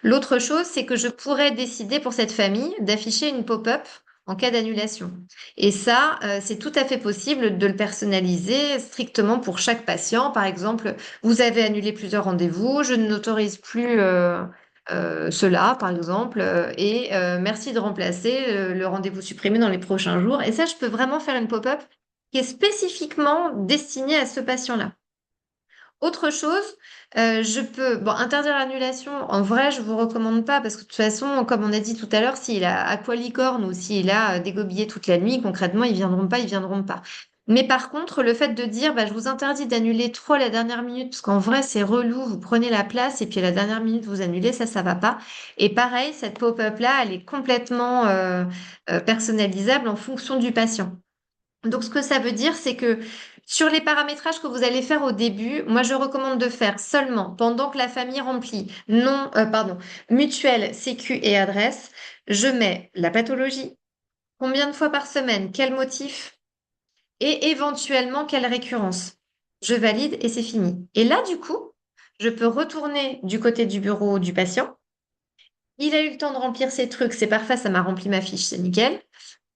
L'autre chose, c'est que je pourrais décider pour cette famille d'afficher une pop-up en cas d'annulation. Et ça, c'est tout à fait possible de le personnaliser strictement pour chaque patient. Par exemple, vous avez annulé plusieurs rendez-vous, je n'autorise plus cela, par exemple, et merci de remplacer le rendez-vous supprimé dans les prochains jours. Et ça, je peux vraiment faire une pop-up qui est spécifiquement destinée à ce patient-là. Autre chose, je peux, bon, interdire l'annulation, en vrai, je vous recommande pas parce que de toute façon, comme on a dit tout à l'heure, s'il a aqualicorne ou s'il a dégobillé toute la nuit, concrètement, ils viendront pas. Mais par contre, le fait de dire, bah, je vous interdis d'annuler trop à la dernière minute, parce qu'en vrai, c'est relou, vous prenez la place et puis à la dernière minute, vous annulez, ça va pas. Et pareil, cette pop-up-là, elle est complètement personnalisable en fonction du patient. Donc, ce que ça veut dire, c'est que sur les paramétrages que vous allez faire au début, moi, je recommande de faire seulement pendant que la famille remplit mutuelle, sécu et adresse. Je mets la pathologie, combien de fois par semaine, quel motif et éventuellement quelle récurrence. Je valide et c'est fini. Et là, du coup, je peux retourner du côté du bureau du patient. Il a eu le temps de remplir ses trucs, c'est parfait, ça m'a rempli ma fiche, c'est nickel.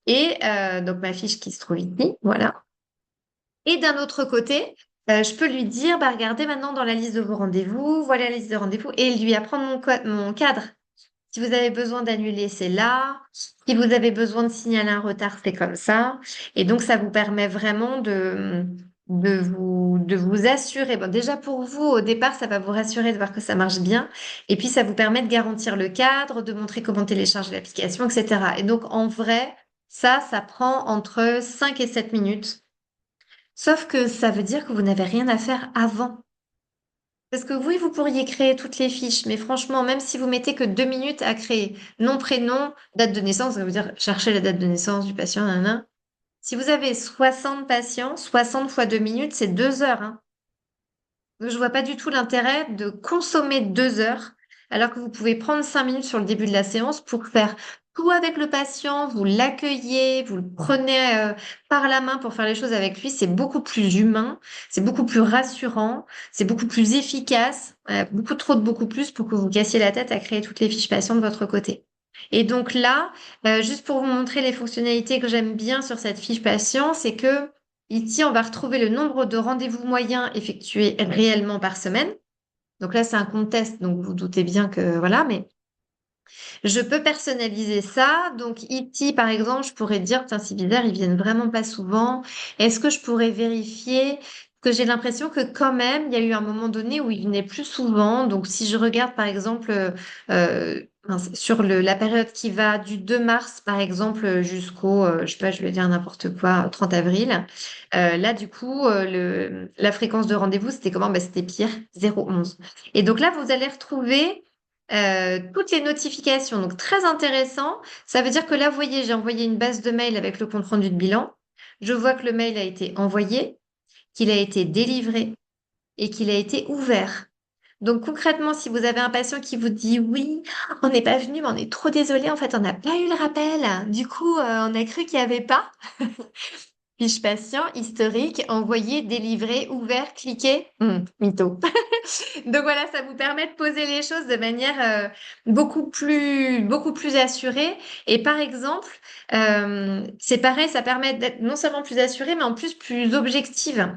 Et donc ma fiche qui se trouve ici, voilà. Et d'un autre côté, je peux lui dire, bah, regardez maintenant dans la liste de vos rendez-vous, voilà la liste de rendez-vous, et lui apprendre mon cadre. Si vous avez besoin d'annuler, c'est là. Si vous avez besoin de signaler un retard, c'est comme ça. Et donc, ça vous permet vraiment de vous assurer. Bon, déjà, pour vous, au départ, ça va vous rassurer de voir que ça marche bien. Et puis, ça vous permet de garantir le cadre, de montrer comment télécharger l'application, etc. Et donc, en vrai, ça prend entre 5 et 7 minutes. Sauf que ça veut dire que vous n'avez rien à faire avant. Parce que oui, vous pourriez créer toutes les fiches, mais franchement, même si vous mettez que 2 minutes à créer nom, prénom, date de naissance, ça veut dire chercher la date de naissance du patient, nanana. Si vous avez 60 patients, 60 fois 2 minutes, c'est 2 heures, hein. Donc, je vois pas du tout l'intérêt de consommer 2 heures, alors que vous pouvez prendre 5 minutes sur le début de la séance pour faire tout avec le patient, vous l'accueillez, vous le prenez par la main pour faire les choses avec lui. C'est beaucoup plus humain, c'est beaucoup plus rassurant, c'est beaucoup plus efficace, beaucoup trop de beaucoup plus pour que vous cassiez la tête à créer toutes les fiches patients de votre côté. Et donc là, juste pour vous montrer les fonctionnalités que j'aime bien sur cette fiche patient, c'est que ici, on va retrouver le nombre de rendez-vous moyens effectués réellement par semaine. Donc là, c'est un compte test, donc vous doutez bien que voilà, mais je peux personnaliser ça. Donc ici, par exemple, je pourrais dire, tiens, c'est bizarre, ils viennent vraiment pas souvent. Est-ce que je pourrais vérifier que j'ai l'impression que quand même, il y a eu un moment donné où ils venaient plus souvent. Donc si je regarde, par exemple, mince, sur la période qui va du 2 mars, par exemple, jusqu'au, je sais pas, je vais dire n'importe quoi, 30 avril. Là, du coup, la fréquence de rendez-vous, c'était comment? Bah, c'était pire, 0,11. Et donc là, vous allez retrouver toutes les notifications. Donc, très intéressant. Ça veut dire que là, vous voyez, j'ai envoyé une base de mail avec le compte-rendu de bilan. Je vois que le mail a été envoyé, qu'il a été délivré et qu'il a été ouvert. Donc, concrètement, si vous avez un patient qui vous dit oui, on n'est pas venu, mais on est trop désolé, en fait, on n'a pas eu le rappel. Du coup, on a cru qu'il n'y avait pas. Fiche patient, historique, envoyé, délivré, ouvert, cliqué. Mytho. Donc voilà, ça vous permet de poser les choses de manière beaucoup plus assurée. Et par exemple, c'est pareil, ça permet d'être non seulement plus assuré, mais en plus plus objective.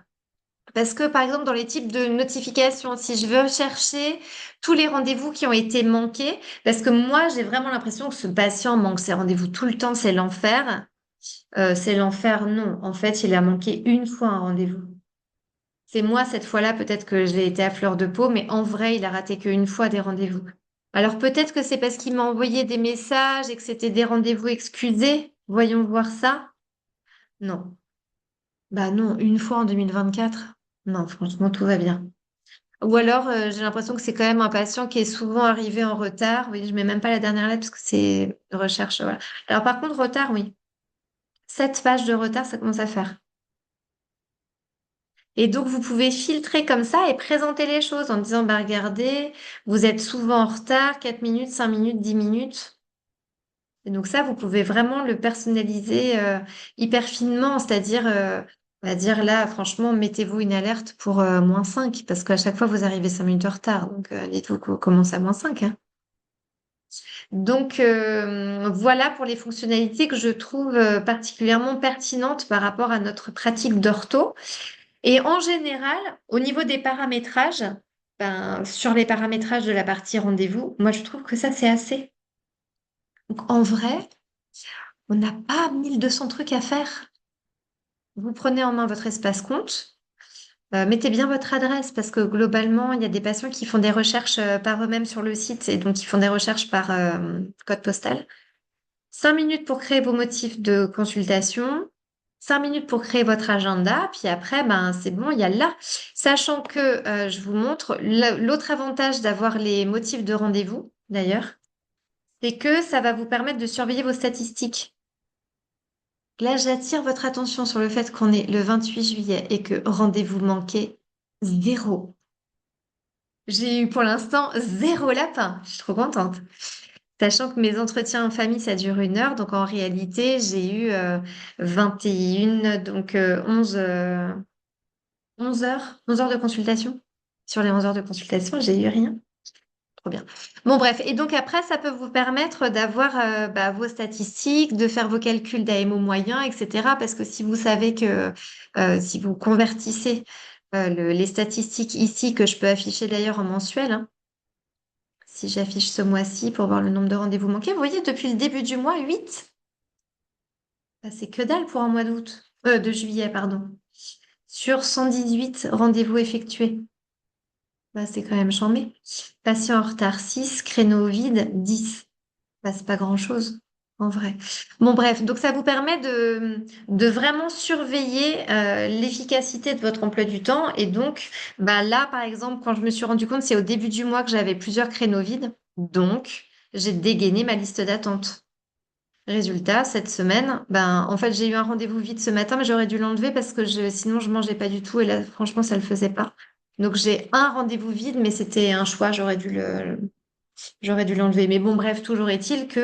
Parce que par exemple, dans les types de notifications, si je veux chercher tous les rendez-vous qui ont été manqués, parce que moi, j'ai vraiment l'impression que ce patient manque ses rendez-vous tout le temps, c'est l'enfer. C'est l'enfer, non. En fait, il a manqué une fois un rendez-vous. C'est moi, cette fois-là, peut-être que j'ai été à fleur de peau, mais en vrai, il a raté qu'une fois des rendez-vous. Alors peut-être que c'est parce qu'il m'a envoyé des messages et que c'était des rendez-vous excusés. Voyons voir ça. Non. Bah non, une fois en 2024. Non, franchement, tout va bien. Ou alors, j'ai l'impression que c'est quand même un patient qui est souvent arrivé en retard. Oui, je mets même pas la dernière lettre parce que c'est recherche. Voilà. Alors par contre, retard, oui. 7 pages de retard, ça commence à faire. Et donc, vous pouvez filtrer comme ça et présenter les choses en disant, bah, regardez, vous êtes souvent en retard, 4 minutes, 5 minutes, 10 minutes. Et donc ça, vous pouvez vraiment le personnaliser hyper finement, c'est-à-dire, on va dire là, franchement, mettez-vous une alerte pour -5, parce qu'à chaque fois, vous arrivez 5 minutes en retard. Donc, dites-vous qu'on commence à -5, hein. Donc, voilà pour les fonctionnalités que je trouve particulièrement pertinentes par rapport à notre pratique d'ortho. Et en général, au niveau des paramétrages, ben, sur les paramétrages de la partie rendez-vous, moi je trouve que ça c'est assez. Donc en vrai, on n'a pas 1200 trucs à faire. Vous prenez en main votre espace compte, mettez bien votre adresse parce que globalement, il y a des patients qui font des recherches par eux-mêmes sur le site et donc ils font des recherches par code postal. 5 minutes pour créer vos motifs de consultation, 5 minutes pour créer votre agenda, puis après, ben, c'est bon, il y a là. Sachant que je vous montre l'autre avantage d'avoir les motifs de rendez-vous, d'ailleurs, c'est que ça va vous permettre de surveiller vos statistiques. Là, j'attire votre attention sur le fait qu'on est le 28 juillet et que rendez-vous manqué, zéro. J'ai eu pour l'instant zéro lapin. Je suis trop contente. Sachant que mes entretiens en famille, ça dure 1 heure. Donc, en réalité, j'ai eu 21, donc 11 heures de consultation. Sur les 11 heures de consultation, j'ai eu rien. Trop bien. Bon, bref. Et donc, après, ça peut vous permettre d'avoir bah, vos statistiques, de faire vos calculs d'AMO moyen, etc. Parce que si vous savez que si vous convertissez les statistiques ici, que je peux afficher d'ailleurs en mensuel, hein, si j'affiche ce mois-ci pour voir le nombre de rendez-vous manqués, vous voyez, depuis le début du mois, 8. Bah, c'est que dalle pour un mois d'août. De juillet, pardon. Sur 118 rendez-vous effectués. Bah, c'est quand même chambé. Patient en retard, 6. Créneau vide, 10. Bah, c'est pas grand-chose. en vrai. Bon, bref, donc ça vous permet de vraiment surveiller l'efficacité de votre emploi du temps. Et donc, bah là, par exemple, quand je me suis rendu compte, c'est au début du mois que j'avais plusieurs créneaux vides. Donc, j'ai dégainé ma liste d'attente. Résultat, cette semaine, ben, en fait, j'ai eu un rendez-vous vide ce matin, mais j'aurais dû l'enlever parce que sinon, je mangeais pas du tout. Et là, franchement, ça le faisait pas. Donc, j'ai un rendez-vous vide, mais c'était un choix. J'aurais dû l'enlever. Mais bon, bref, toujours est-il que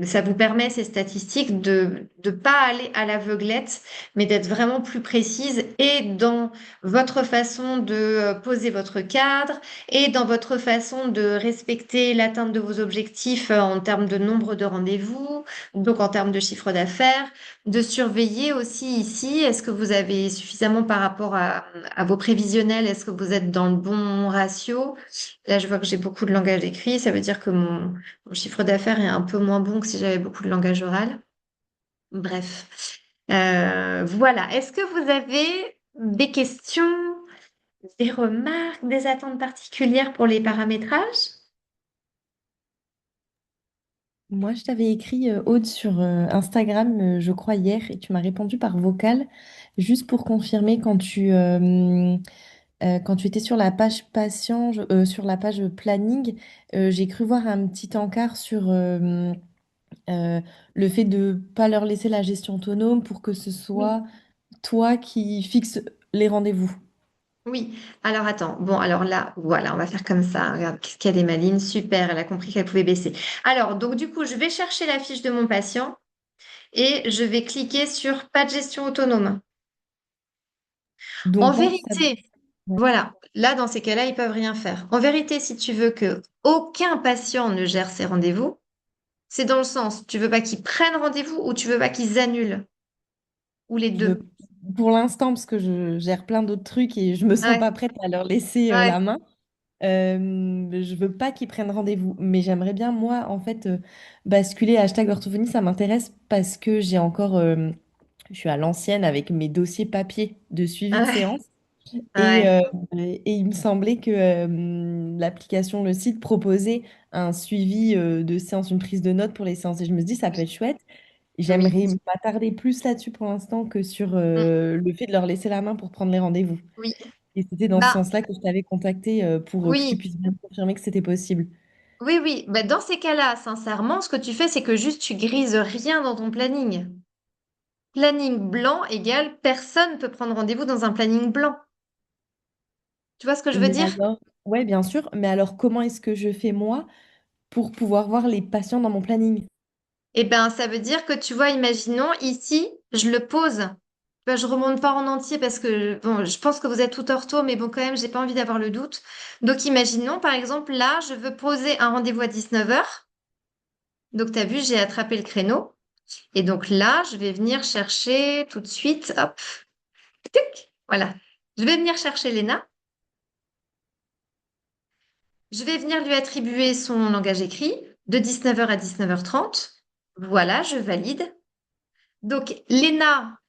ça vous permet, ces statistiques, de ne pas aller à l'aveuglette, mais d'être vraiment plus précise et dans votre façon de poser votre cadre et dans votre façon de respecter l'atteinte de vos objectifs en termes de nombre de rendez-vous, donc en termes de chiffre d'affaires, de surveiller aussi ici, est-ce que vous avez suffisamment par rapport à vos prévisionnels, est-ce que vous êtes dans le bon ratio? Là, je vois que j'ai beaucoup de langage écrit. Ça veut dire que mon chiffre d'affaires est un peu moins bon que si j'avais beaucoup de langage oral. Bref. Voilà. Est-ce que vous avez des questions, des remarques, des attentes particulières pour les paramétrages? Moi, je t'avais écrit, Aude, sur Instagram, je crois, hier, et tu m'as répondu par vocal, juste pour confirmer quand tu étais sur la page patient, sur la page planning, j'ai cru voir un petit encart sur euh, le fait de pas leur laisser la gestion autonome pour que ce Oui. soit toi qui fixes les rendez-vous. Oui. Alors attends. Bon, alors là, voilà, on va faire comme ça. Regarde, qu'est-ce qu'elle est maline. Super. Elle a compris qu'elle pouvait baisser. Alors, donc du coup, je vais chercher la fiche de mon patient et je vais cliquer sur pas de gestion autonome. En Donc moi, ça... vérité, ouais, voilà, là, dans ces cas-là, ils peuvent rien faire. En vérité, si tu veux que aucun patient ne gère ses rendez-vous, c'est dans le sens, tu veux pas qu'ils prennent rendez-vous ou tu veux pas qu'ils annulent, ou les je veux, deux. pour l'instant, parce que je gère plein d'autres trucs et je me sens Ouais, pas prête à leur laisser ouais, la main. Je veux pas qu'ils prennent rendez-vous, mais j'aimerais bien, moi, en fait, basculer hashtag orthophonie, ça m'intéresse parce que j'ai encore, je suis à l'ancienne avec mes dossiers papier de suivi de ouais, séance et, ouais, il me semblait que l'application, le site proposait un suivi de séance, une prise de notes pour les séances et je me dis, ça peut être chouette. oui, J'aimerais m'attarder plus là-dessus pour l'instant que sur mm, le fait de leur laisser la main pour prendre les rendez-vous. oui. Et c'était dans ce Bah, sens-là que je t'avais contacté pour que tu oui, puisses bien confirmer que c'était possible. oui, oui. Bah, dans ces cas-là, sincèrement, ce que tu fais, c'est que juste tu grises rien dans ton planning. Planning blanc égale personne peut prendre rendez-vous dans un planning blanc. Tu vois ce que je veux Mais dire? alors, ouais, bien sûr, mais alors comment est-ce que je fais moi pour pouvoir voir les patients dans mon planning? Eh ben, ça veut dire que tu vois, imaginons ici, je le pose. Ben, je remonte pas en entier parce que bon, je pense que vous êtes tout ortho, mais bon, quand même, j'ai pas envie d'avoir le doute. Donc, imaginons, par exemple, là, je veux poser un rendez-vous à 19h. Donc, tu as vu, j'ai attrapé le créneau. Et donc là, je vais venir chercher tout de suite. Hop, tic, voilà. Je vais venir chercher Léna. Je vais venir lui attribuer son langage écrit de 19h à 19h30. Voilà, je valide. Donc, Léna,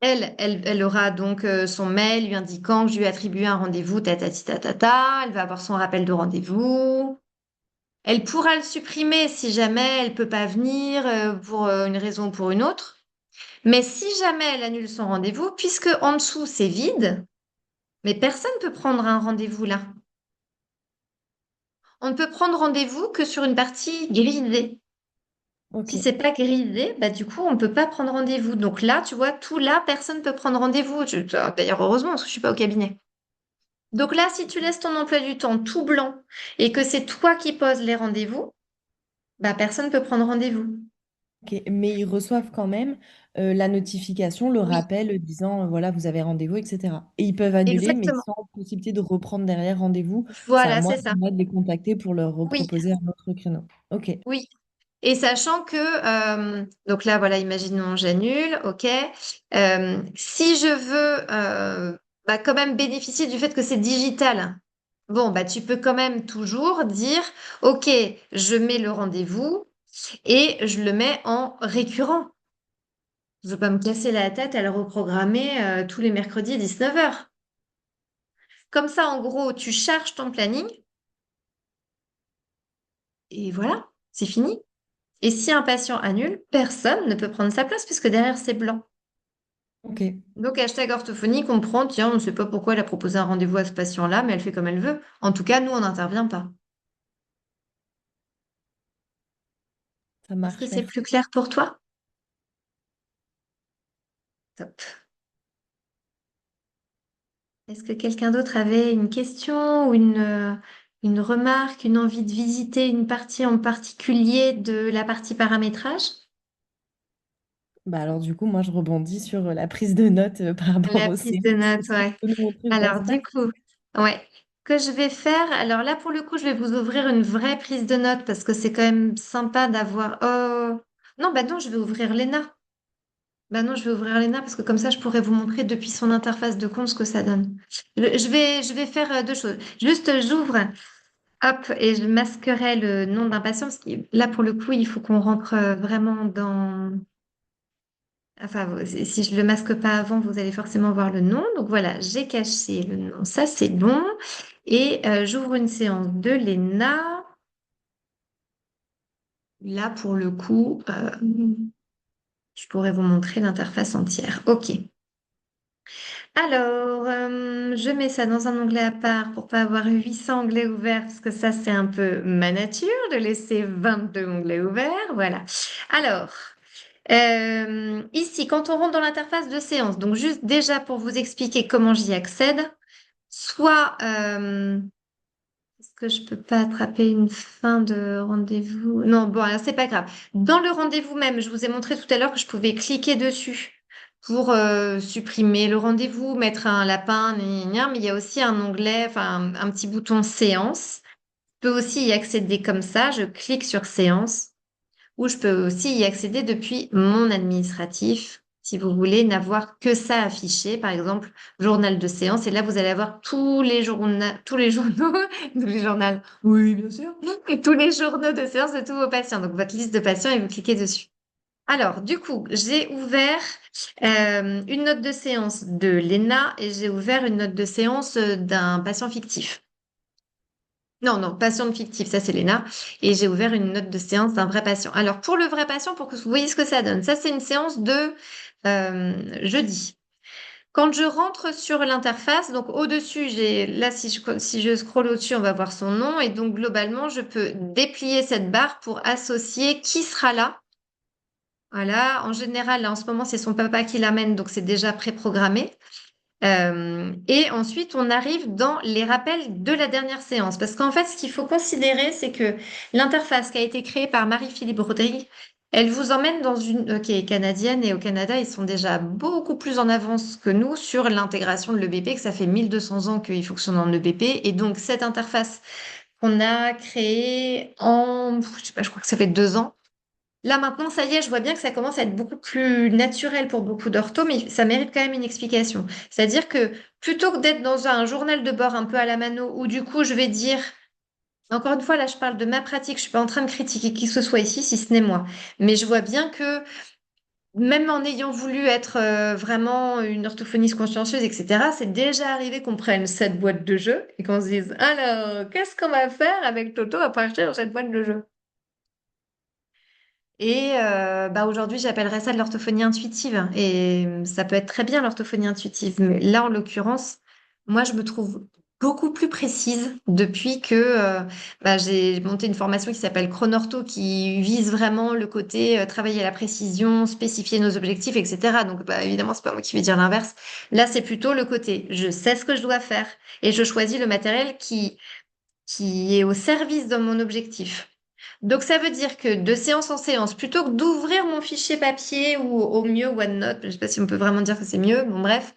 elle aura donc son mail lui indiquant que je lui ai attribué un rendez-vous, tatati tatata. Elle va avoir son rappel de rendez-vous. Elle pourra le supprimer si jamais elle peut pas venir pour une raison ou pour une autre. Mais si jamais elle annule son rendez-vous, puisque en dessous c'est vide, mais personne ne peut prendre un rendez-vous là. On ne peut prendre rendez-vous que sur une partie grisée. Ok, Si c'est pas grisé, bah du coup on peut pas prendre rendez-vous. Donc là, tu vois, tout là, personne peut prendre rendez-vous. D'ailleurs, heureusement, parce que je suis pas au cabinet. Donc là, si tu laisses ton emploi du temps tout blanc et que c'est toi qui poses les rendez-vous, bah personne ne peut prendre rendez-vous. ok. Mais ils reçoivent quand même la notification, le Oui, rappel disant, voilà, vous avez rendez-vous, etc. Et ils peuvent annuler, mais exactement. sans possibilité de reprendre derrière rendez-vous. C'est à Voilà, moi, c'est ça. moi de les contacter pour leur Oui, reproposer un autre créneau. Ok. oui. Et sachant que, donc là, voilà, imaginons j'annule, ok. Si je veux bah, quand même bénéficier du fait que c'est digital, bon, bah, tu peux quand même toujours dire, ok, je mets le rendez-vous et je le mets en récurrent. Je ne veux pas me casser la tête à le reprogrammer tous les mercredis 19h. Comme ça, en gros, tu charges ton planning et voilà, c'est fini. Et si un patient annule, personne ne peut prendre sa place puisque derrière c'est blanc. Ok, Donc hashtag orthophonie comprend, tiens, on ne sait pas pourquoi elle a proposé un rendez-vous à ce patient-là, mais elle fait comme elle veut. En tout cas, nous, on n'intervient pas. ça Est-ce que marche, c'est merci. plus clair pour toi? Top. Est-ce que quelqu'un d'autre avait une question ou une remarque, une envie de visiter une partie en particulier de la partie paramétrage? Bah alors du coup, moi je rebondis sur la prise de notes par rapport La aux prise séances. de notes, Est-ce que tu ouais. peux nous montrer où ça Alors, se passe? du coup, ouais. Que je vais faire, alors là, pour le coup, je vais vous ouvrir une vraie prise de notes parce que c'est quand même sympa d'avoir. Oh, non, bah non, je vais ouvrir Lena. Bah non, je vais ouvrir Lena parce que comme ça, je pourrais vous montrer depuis son interface de compte ce que ça donne. Je vais faire deux choses. Juste, j'ouvre, hop, et je masquerai le nom d'un patient parce que là, pour le coup, il faut qu'on rentre vraiment dans. Enfin, si je le masque pas avant, vous allez forcément voir le nom. Donc voilà, j'ai caché le nom. Ça, c'est bon. Et j'ouvre une séance de Lena. Là, pour le coup, je pourrais vous montrer l'interface entière. OK. Alors, je mets ça dans un onglet à part pour pas avoir 800 onglets ouverts, parce que ça, c'est un peu ma nature de laisser 22 onglets ouverts. Voilà. Alors, ici, quand on rentre dans l'interface de séance, donc juste déjà pour vous expliquer comment j'y accède, soit, est-ce que je peux pas attraper une fin de rendez-vous? Non, bon, alors c'est pas grave. Dans le rendez-vous même, je vous ai montré tout à l'heure que je pouvais cliquer dessus pour supprimer le rendez-vous, mettre un lapin, gna, gna, gna, mais il y a aussi un onglet, enfin un petit bouton séance. Je peux aussi y accéder comme ça. Je clique sur séance ou je peux aussi y accéder depuis mon administratif. Si vous voulez n'avoir que ça affiché, par exemple, journal de séance, et là vous allez avoir tous les journaux, tous les journaux, oui, bien sûr, et tous les journaux de séance de tous vos patients. Donc votre liste de patients et vous cliquez dessus. Alors, du coup, j'ai ouvert une note de séance de Léna et j'ai ouvert une note de séance d'un patient fictif. Non, non, patient fictif, ça c'est Léna. Et j'ai ouvert une note de séance d'un vrai patient. Alors, pour le vrai patient, pour que vous voyez ce que ça donne, ça c'est une séance de jeudi. Quand je rentre sur l'interface, donc au-dessus, là, si je scrolle au-dessus, on va voir son nom. Et donc, globalement, je peux déplier cette barre pour associer qui sera là. Voilà, en général, là, en ce moment, c'est son papa qui l'amène, donc c'est déjà préprogrammé. Et ensuite, on arrive dans les rappels de la dernière séance. Parce qu'en fait, ce qu'il faut considérer, c'est que l'interface qui a été créée par Marie-Philippe Rodrigue, elle vous emmène dans qui est canadienne et au Canada, ils sont déjà beaucoup plus en avance que nous sur l'intégration de l'EBP, que ça fait 1200 ans qu'ils fonctionnent en EBP. Et donc, cette interface qu'on a créée je sais pas, je crois que ça fait 2 ans. Là maintenant, ça y est, je vois bien que ça commence à être beaucoup plus naturel pour beaucoup d'orthos, mais ça mérite quand même une explication. C'est-à-dire que plutôt que d'être dans un journal de bord un peu à la mano, où du coup je vais dire, encore une fois, là je parle de ma pratique, je suis pas en train de critiquer qui que ce soit ici, si ce n'est moi, mais je vois bien que même en ayant voulu être vraiment une orthophoniste consciencieuse, etc., c'est déjà arrivé qu'on prenne cette boîte de jeu et qu'on se dise, alors, qu'est-ce qu'on va faire avec Toto à partir de cette boîte de jeu? Et bah aujourd'hui, j'appellerais ça de l'orthophonie intuitive. Et ça peut être très bien l'orthophonie intuitive. Mais là, en l'occurrence, moi, je me trouve beaucoup plus précise depuis que bah, j'ai monté une formation qui s'appelle Chronortho, qui vise vraiment le côté travailler à la précision, spécifier nos objectifs, etc. Donc, bah, évidemment, c'est pas moi qui vais dire l'inverse. Là, c'est plutôt le côté je sais ce que je dois faire et je choisis le matériel qui est au service de mon objectif. Donc, ça veut dire que de séance en séance, plutôt que d'ouvrir mon fichier papier ou au mieux OneNote, je ne sais pas si on peut vraiment dire que c'est mieux, bon bref.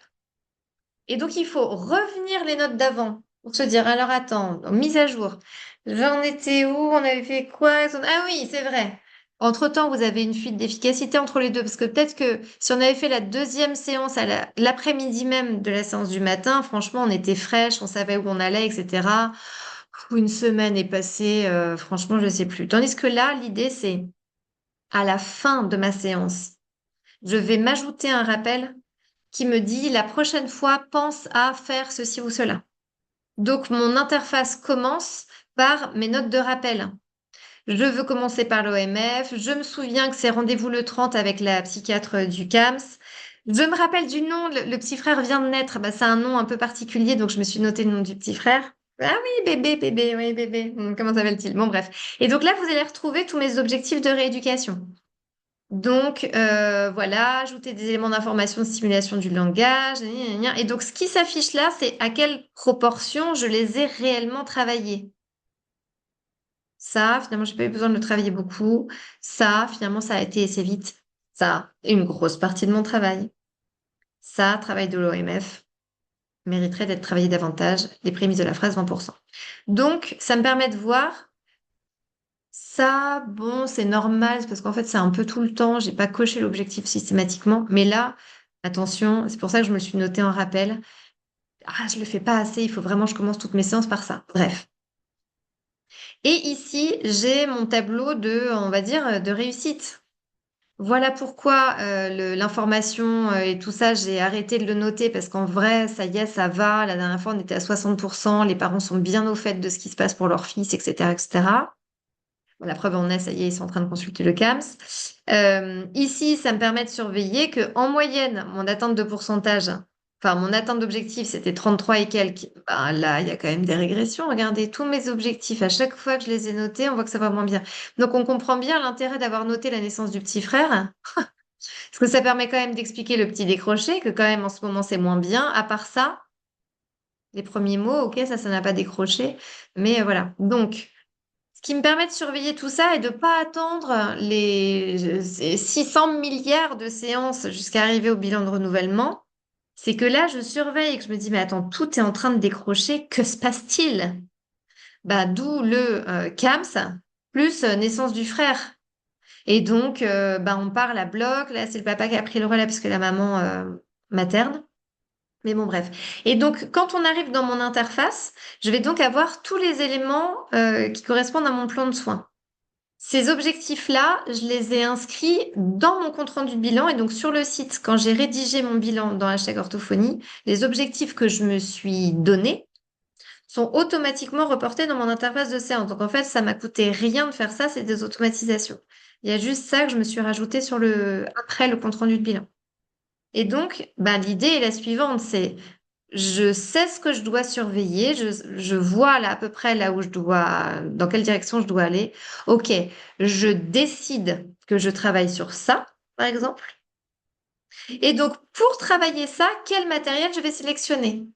Et donc, il faut revenir les notes d'avant pour se dire, alors attends, mise à jour. J'en étais où? On avait fait quoi? Ah oui, c'est vrai. Entre-temps, vous avez une fuite d'efficacité entre les deux, parce que peut-être que si on avait fait la deuxième séance à l'après-midi même de la séance du matin, franchement, on était fraîche, on savait où on allait, etc. Une semaine est passée, franchement, je ne sais plus. Tandis que là, l'idée, c'est à la fin de ma séance, je vais m'ajouter un rappel qui me dit la prochaine fois, pense à faire ceci ou cela. Donc, mon interface commence par mes notes de rappel. Je veux commencer par l'OMF. Je me souviens que c'est rendez-vous le 30 avec la psychiatre du CAMS. Je me rappelle du nom. Le petit frère vient de naître. Bah, c'est un nom un peu particulier, donc je me suis noté le nom du petit frère. Ah oui, bébé, bébé, oui, bébé. Comment s'appelle-t-il? Bon, bref. Et donc là, vous allez retrouver tous mes objectifs de rééducation. Donc, voilà, ajouter des éléments d'information, de stimulation du langage. Gna, gna, gna. Et donc, ce qui s'affiche là, c'est à quelle proportion je les ai réellement travaillés. Ça, finalement, j'ai pas eu besoin de le travailler beaucoup. Ça, finalement, ça a été assez vite. Ça, une grosse partie de mon travail. Ça, travail de l'OMF, mériterait d'être travaillé davantage. Les prémices de la phrase 20%. Donc, ça me permet de voir ça, bon, c'est normal, c'est parce qu'en fait, c'est un peu tout le temps. J'ai pas coché l'objectif systématiquement. Mais là, attention, c'est pour ça que je me suis noté en rappel. Ah, je le fais pas assez, il faut vraiment que je commence toutes mes séances par ça. Bref. Et ici, j'ai mon tableau de, on va dire, de réussite. Voilà pourquoi l'information et tout ça, j'ai arrêté de le noter parce qu'en vrai, ça y est, ça va. La dernière fois, on était à 60%. Les parents sont bien au fait de ce qui se passe pour leur fils, etc., etc. Bon, la preuve en est, ça y est, ils sont en train de consulter le CAMS. Ici, ça me permet de surveiller que en moyenne, mon atteinte de pourcentage, enfin mon atteinte d'objectif, c'était 33 et quelques. Ben, là, il y a quand même des régressions. Regardez tous mes objectifs. À chaque fois que je les ai notés, on voit que ça va moins bien. Donc, on comprend bien l'intérêt d'avoir noté la naissance du petit frère. Parce que ça permet quand même d'expliquer le petit décroché, que quand même en ce moment c'est moins bien. À part ça, les premiers mots, ok, ça n'a pas décroché. Mais voilà. Donc, ce qui me permet de surveiller tout ça et de ne pas attendre les 600 milliards de séances jusqu'à arriver au bilan de renouvellement, c'est que là, je surveille et que je me dis, mais attends, tout est en train de décrocher, que se passe-t-il? Bah, d'où le CAMS plus naissance du frère. Et donc, bah, on parle à bloc. Là, c'est le papa qui a pris le relais parce que la maman materne. Mais bon, bref. Et donc, quand on arrive dans mon interface, je vais donc avoir tous les éléments qui correspondent à mon plan de soins. Ces objectifs-là, je les ai inscrits dans mon compte-rendu de bilan et donc sur le site, quand j'ai rédigé mon bilan dans hashtag orthophonie, les objectifs que je me suis donnés sont automatiquement reportés dans mon interface de séance. Donc en fait, ça m'a coûté rien de faire ça, c'est des automatisations. Il y a juste ça que je me suis rajouté sur après le compte-rendu de bilan. Et donc, ben, l'idée est la suivante, c'est je sais ce que je dois surveiller, je vois là à peu près là où je dois, dans quelle direction je dois aller. Ok, je décide que je travaille sur ça, par exemple. Et donc, pour travailler ça, quel matériel je vais sélectionner?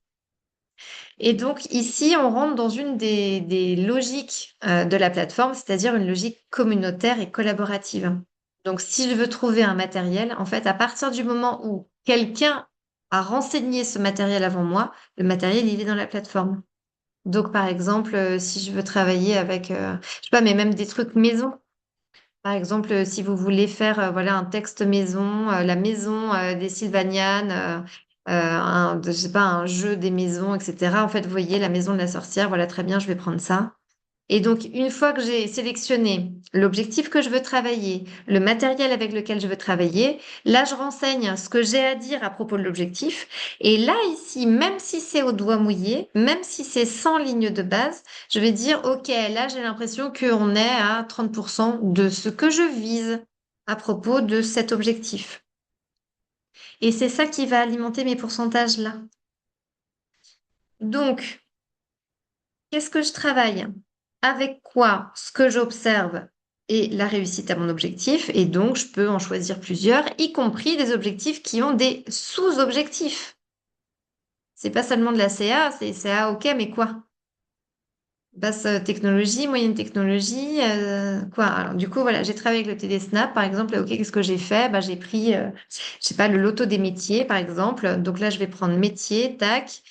Et donc, ici, on rentre dans une des logiques de la plateforme, c'est-à-dire une logique communautaire et collaborative. Donc, si je veux trouver un matériel, en fait, à partir du moment où quelqu'un a renseigné ce matériel avant moi, le matériel, il est dans la plateforme. Donc, par exemple, si je veux travailler avec, je sais pas, mais même des trucs maison. Par exemple, si vous voulez faire, voilà, un texte maison, la maison des Sylvanianes, je sais pas, un jeu des maisons, etc. En fait, vous voyez, la maison de la sorcière, voilà, très bien, je vais prendre ça. Et donc, une fois que j'ai sélectionné l'objectif que je veux travailler, le matériel avec lequel je veux travailler, là, je renseigne ce que j'ai à dire à propos de l'objectif. Et là, ici, même si c'est au doigt mouillé, même si c'est sans ligne de base, je vais dire, OK, là, j'ai l'impression qu'on est à 30% de ce que je vise à propos de cet objectif. Et c'est ça qui va alimenter mes pourcentages là. Donc, qu'est-ce que je travaille? Avec quoi? Ce que j'observe et la réussite à mon objectif. Et donc, je peux en choisir plusieurs, y compris des objectifs qui ont des sous-objectifs. C'est pas seulement de la CA, c'est CA, ok, mais quoi? Basse technologie, moyenne technologie, quoi? Alors, du coup, voilà, j'ai travaillé avec le TD Snap, par exemple. Ok, qu'est-ce que j'ai fait? Bah, j'ai pris, je sais pas, le loto des métiers, par exemple. Donc là, je vais prendre métier, tac,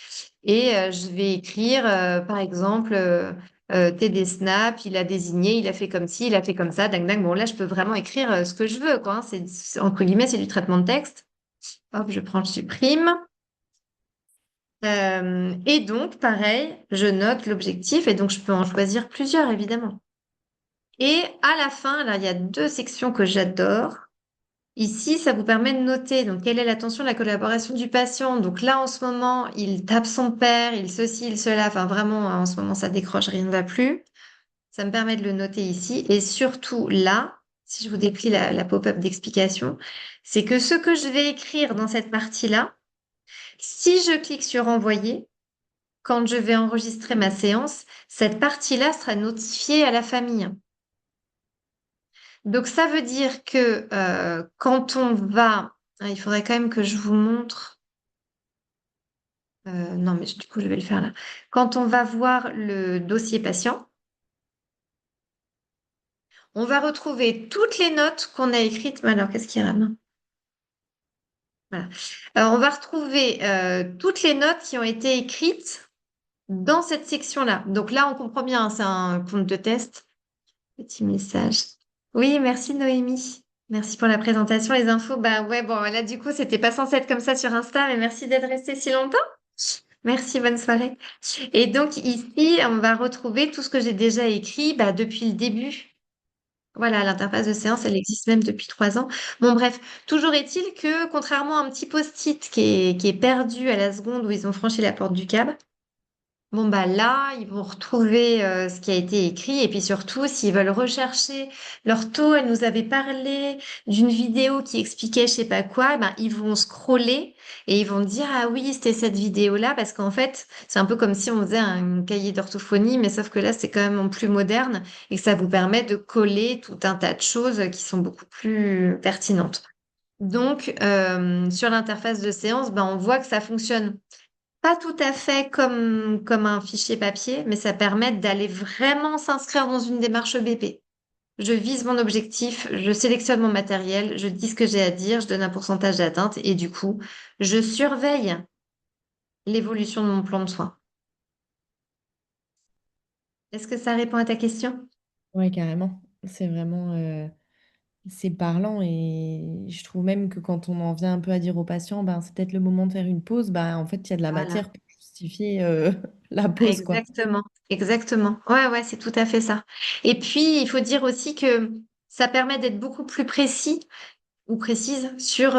et je vais écrire, par exemple, TD Snap, il a désigné, il a fait comme ci, il a fait comme ça, ding, ding. Bon, là, je peux vraiment écrire ce que je veux, quoi, hein. Entre guillemets, c'est du traitement de texte. Hop, je prends, je supprime. Et donc, pareil, je note l'objectif et donc je peux en choisir plusieurs, évidemment. Et à la fin, là, il y a deux sections que j'adore. Ici, ça vous permet de noter donc quelle est l'attention, la collaboration du patient. Donc là, en ce moment, il tape son père, il ceci, il cela. Enfin, vraiment, en ce moment, ça décroche, rien ne va plus. Ça me permet de le noter ici. Et surtout là, si je vous décris la pop-up d'explication, c'est que ce que je vais écrire dans cette partie-là, si je clique sur envoyer, quand je vais enregistrer ma séance, cette partie-là sera notifiée à la famille. Donc ça veut dire que quand on va... Ah, il faudrait quand même que je vous montre... non, mais du coup, je vais le faire là. Quand on va voir le dossier patient, on va retrouver toutes les notes qu'on a écrites. Alors, qu'est-ce qu'il y a là? Voilà. On va retrouver toutes les notes qui ont été écrites dans cette section-là. Donc là, on comprend bien, hein, c'est un compte de test. Petit message. Oui, merci Noémie. Merci pour la présentation, les infos. Bah ouais, bon, là, du coup, c'était pas censé être comme ça sur Insta, mais merci d'être resté si longtemps. Merci, bonne soirée. Et donc ici, on va retrouver tout ce que j'ai déjà écrit bah, depuis le début. Voilà, l'interface de séance, elle existe même depuis 3 ans. Bon, bref, toujours est-il que, contrairement à un petit post-it qui est perdu à la seconde où ils ont franchi la porte du cab, bon, bah là, ils vont retrouver ce qui a été écrit. Et puis surtout, s'ils veulent rechercher leur taux, elle nous avait parlé d'une vidéo qui expliquait je sais pas quoi, ben, ils vont scroller et ils vont dire, ah oui, c'était cette vidéo-là, parce qu'en fait, c'est un peu comme si on faisait un cahier d'orthophonie, mais sauf que là, c'est quand même en plus moderne et que ça vous permet de coller tout un tas de choses qui sont beaucoup plus pertinentes. Donc, sur l'interface de séance, ben, on voit que ça fonctionne pas tout à fait comme un fichier papier, mais ça permet d'aller vraiment s'inscrire dans une démarche BP. Je vise mon objectif, je sélectionne mon matériel, je dis ce que j'ai à dire, je donne un pourcentage d'atteinte et du coup, je surveille l'évolution de mon plan de soins. Est-ce que ça répond à ta question? Ouais, carrément. C'est vraiment, c'est parlant et je trouve même que quand on en vient un peu à dire aux patients, ben, c'est peut-être le moment de faire une pause, ben, en fait, il y a de la Voilà. matière pour justifier la pause, quoi. Exactement, exactement. Ouais, ouais, c'est tout à fait ça. Et puis, il faut dire aussi que ça permet d'être beaucoup plus précis ou précise sur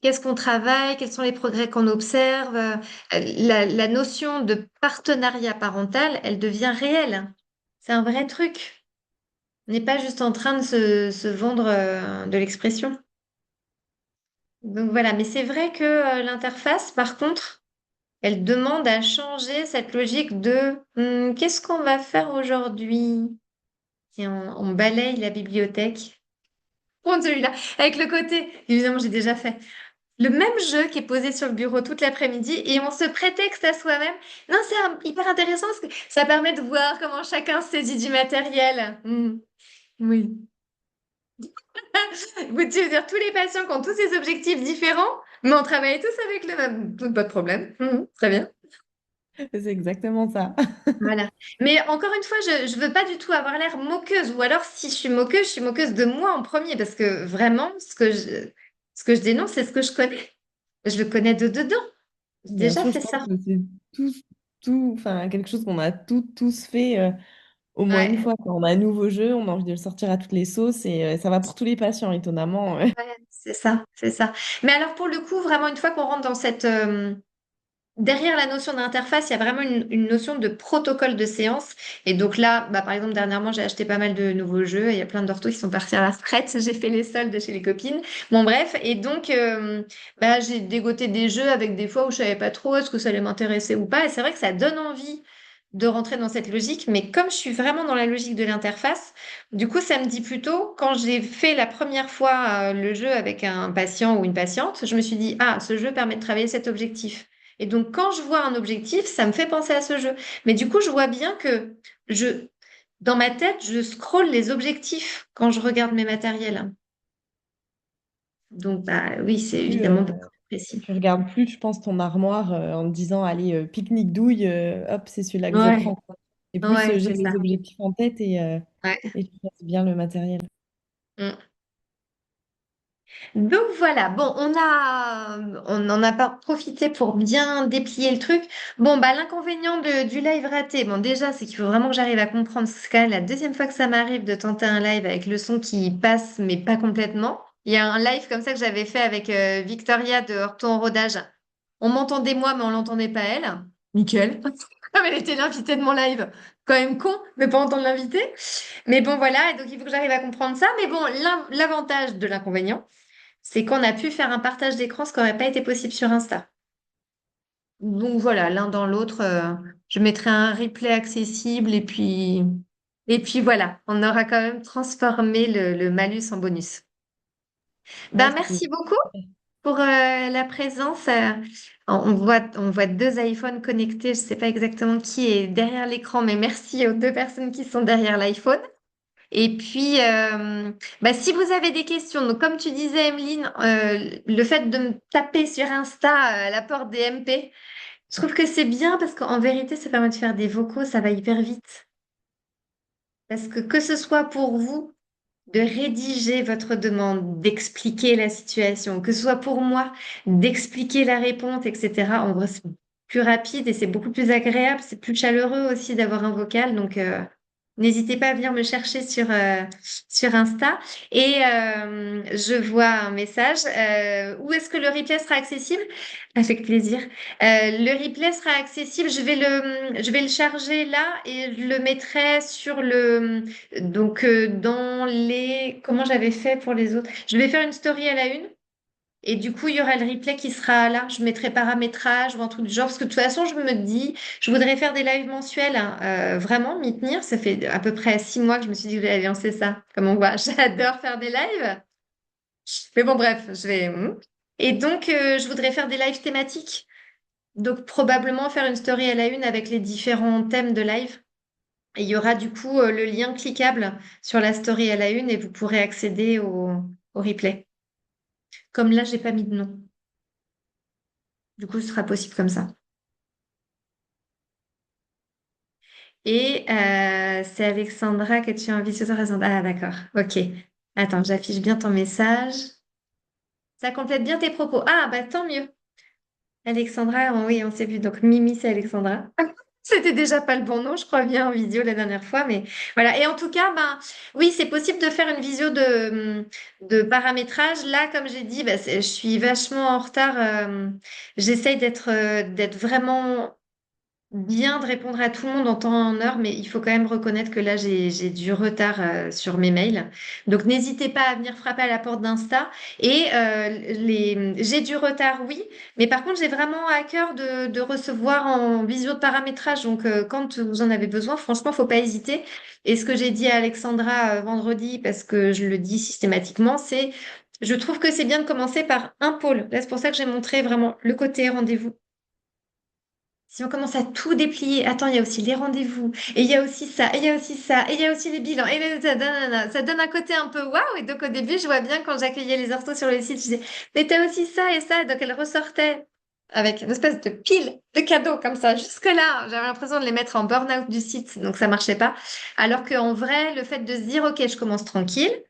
qu'est-ce qu'on travaille, quels sont les progrès qu'on observe. La notion de partenariat parental, elle devient réelle. C'est un vrai truc. On n'est pas juste en train de se vendre de l'expression. Donc voilà, mais c'est vrai que l'interface, par contre, elle demande à changer cette logique de qu'est-ce qu'on va faire aujourd'hui? Et on balaye la bibliothèque. Prends celui-là, avec le côté, évidemment, j'ai déjà fait. Le même jeu qui est posé sur le bureau toute l'après-midi et on se prétexte à soi-même. Non, c'est hyper intéressant parce que ça permet de voir comment chacun se saisit du matériel. Oui. Vous tu veux dire tous les patients qui ont tous ces objectifs différents, mais on travaille tous avec le même. Pas de problème. Très bien. C'est exactement ça. Voilà. Mais encore une fois, je veux pas du tout avoir l'air moqueuse. Ou alors, si je suis moqueuse de moi en premier. Parce que vraiment, ce que je dénonce, c'est ce que je connais. Je le connais de dedans. J'ai Bien déjà sûr, je fait pense ça. que c'est enfin, quelque chose qu'on a tous fait au moins une Ouais. fois. Quand on a un nouveau jeu, on a envie de le sortir à toutes les sauces et ça va pour tous les patients, étonnamment. Ouais, c'est ça, c'est ça. Mais alors pour le coup, vraiment, une fois qu'on rentre dans cette... derrière la notion d'interface, il y a vraiment une notion de protocole de séance. Et donc là, bah, par exemple, dernièrement, j'ai acheté pas mal de nouveaux jeux. Et il y a plein d'orthos qui sont partis à la retraite. J'ai fait les soldes chez les copines. Bon, bref. Et donc, bah, j'ai dégoté des jeux avec des fois où je savais pas trop est-ce que ça allait m'intéresser ou pas. Et c'est vrai que ça donne envie de rentrer dans cette logique. Mais comme je suis vraiment dans la logique de l'interface, du coup, ça me dit plutôt, quand j'ai fait la première fois le jeu avec un patient ou une patiente, je me suis dit, ah, ce jeu permet de travailler cet objectif. Et donc, quand je vois un objectif, ça me fait penser à ce jeu. Mais du coup, je vois bien que dans ma tête, je scrolle les objectifs quand je regarde mes matériels. Donc, bah oui, c'est Plus, évidemment beaucoup plus précis. tu regardes plus, je pense, ton armoire en te disant, allez, pique-nique douille, hop, c'est celui-là que je Ouais, prends, quoi. Et plus ouais, j'ai c'est ça. les objectifs en tête Ouais. et tu choisis bien le matériel. Mm. Donc voilà, bon, on en a pas profité pour bien déplier le truc. Bon, bah l'inconvénient du live raté, bon déjà, c'est qu'il faut vraiment que j'arrive à comprendre. C'est quand même la deuxième fois que ça m'arrive de tenter un live avec le son qui passe, mais pas complètement. Il y a un live comme ça que j'avais fait avec Victoria de Orto en rodage. On m'entendait moi, mais on l'entendait pas elle. Nickel. Comme elle était l'invitée de mon live. Quand même con, mais pas entendre l'invité. Mais bon, voilà, et donc il faut que j'arrive à comprendre ça. Mais bon, l'avantage de l'inconvénient, c'est qu'on a pu faire un partage d'écran, ce qui n'aurait pas été possible sur Insta. Donc voilà, l'un dans l'autre, je mettrai un replay accessible et puis voilà, on aura quand même transformé le malus en bonus. Ouais, Ben, c'est merci beaucoup pour la présence. On voit deux iPhones connectés. Je ne sais pas exactement qui est derrière l'écran, mais merci aux deux personnes qui sont derrière l'iPhone. Et puis, bah, si vous avez des questions, donc comme tu disais, Emeline, le fait de me taper sur Insta à la porte des MP, je trouve que c'est bien parce qu'en vérité, ça permet de faire des vocaux, ça va hyper vite. Parce que ce soit pour vous, de rédiger votre demande, d'expliquer la situation, que ce soit pour moi, d'expliquer la réponse, etc. En vrai, c'est plus rapide et c'est beaucoup plus agréable, c'est plus chaleureux aussi d'avoir un vocal. Donc, n'hésitez pas à venir me chercher sur Insta. Et je vois un message. Où est-ce que le replay sera accessible? Avec plaisir. Le replay sera accessible. Je vais le charger là et je le mettrai sur donc, dans comment j'avais fait pour les autres? Je vais faire une story à la une. Et du coup, il y aura le replay qui sera là. Je mettrai paramétrage ou un truc du genre. Parce que de toute façon, je me dis, je voudrais faire des lives mensuels, hein, vraiment m'y tenir. Ça fait à peu près 6 mois que je me suis dit que j'allais lancer ça. Comme on voit, j'adore faire des lives. Mais bon, bref, je vais. Et donc, je voudrais faire des lives thématiques. Donc, probablement faire une story à la une avec les différents thèmes de live. Et il y aura du coup le lien cliquable sur la story à la une et vous pourrez accéder au replay. Comme là, j'ai pas mis de nom. Du coup, ce sera possible comme ça. Et c'est Alexandra que tu as envie ce soir. Ah, d'accord. Ok. Attends, j'affiche bien ton message. Ça complète bien tes propos. Ah, bah tant mieux. Alexandra, oui, on s'est vu. Donc, Mimi, c'est Alexandra. C'était déjà pas le bon nom, je crois bien en vidéo la dernière fois, mais voilà. Et en tout cas, ben oui, c'est possible de faire une visio de paramétrage. Là, comme j'ai dit, ben, je suis vachement en retard. J'essaye d'être vraiment bien de répondre à tout le monde en temps et en heure, mais il faut quand même reconnaître que là, j'ai du retard sur mes mails. Donc, n'hésitez pas à venir frapper à la porte d'Insta. Et j'ai du retard, oui, mais par contre, j'ai vraiment à cœur de recevoir en visio de paramétrage. Donc, quand vous en avez besoin, franchement, faut pas hésiter. Et ce que j'ai dit à Alexandra vendredi, parce que je le dis systématiquement, c'est, je trouve que c'est bien de commencer par un pôle. Là, c'est pour ça que j'ai montré vraiment le côté rendez-vous. Si on commence à tout déplier, attends, il y a aussi les rendez-vous, et il y a aussi ça, et il y a aussi ça, et il y a aussi les bilans, et ça donne un côté un peu waouh. Et donc au début, je vois bien quand j'accueillais les orthos sur le site, je disais, mais t'as aussi ça et ça. Donc elle ressortait avec une espèce de pile de cadeaux comme ça. Jusque-là, j'avais l'impression de les mettre en burn-out du site, donc ça marchait pas. Alors qu'en vrai, le fait de se dire, ok, je commence tranquille,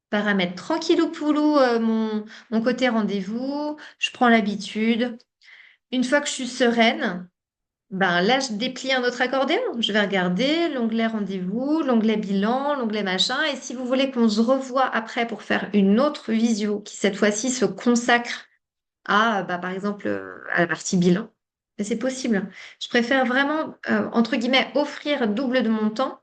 paramètre tranquillou poulou, mon côté rendez-vous, je prends l'habitude. Une fois que je suis sereine, ben là, je déplie un autre accordéon. Je vais regarder l'onglet rendez-vous, l'onglet bilan, l'onglet machin. Et si vous voulez qu'on se revoie après pour faire une autre visio qui, cette fois-ci, se consacre à, bah, par exemple, à la partie bilan, ben, c'est possible. Je préfère vraiment, entre guillemets, offrir double de mon temps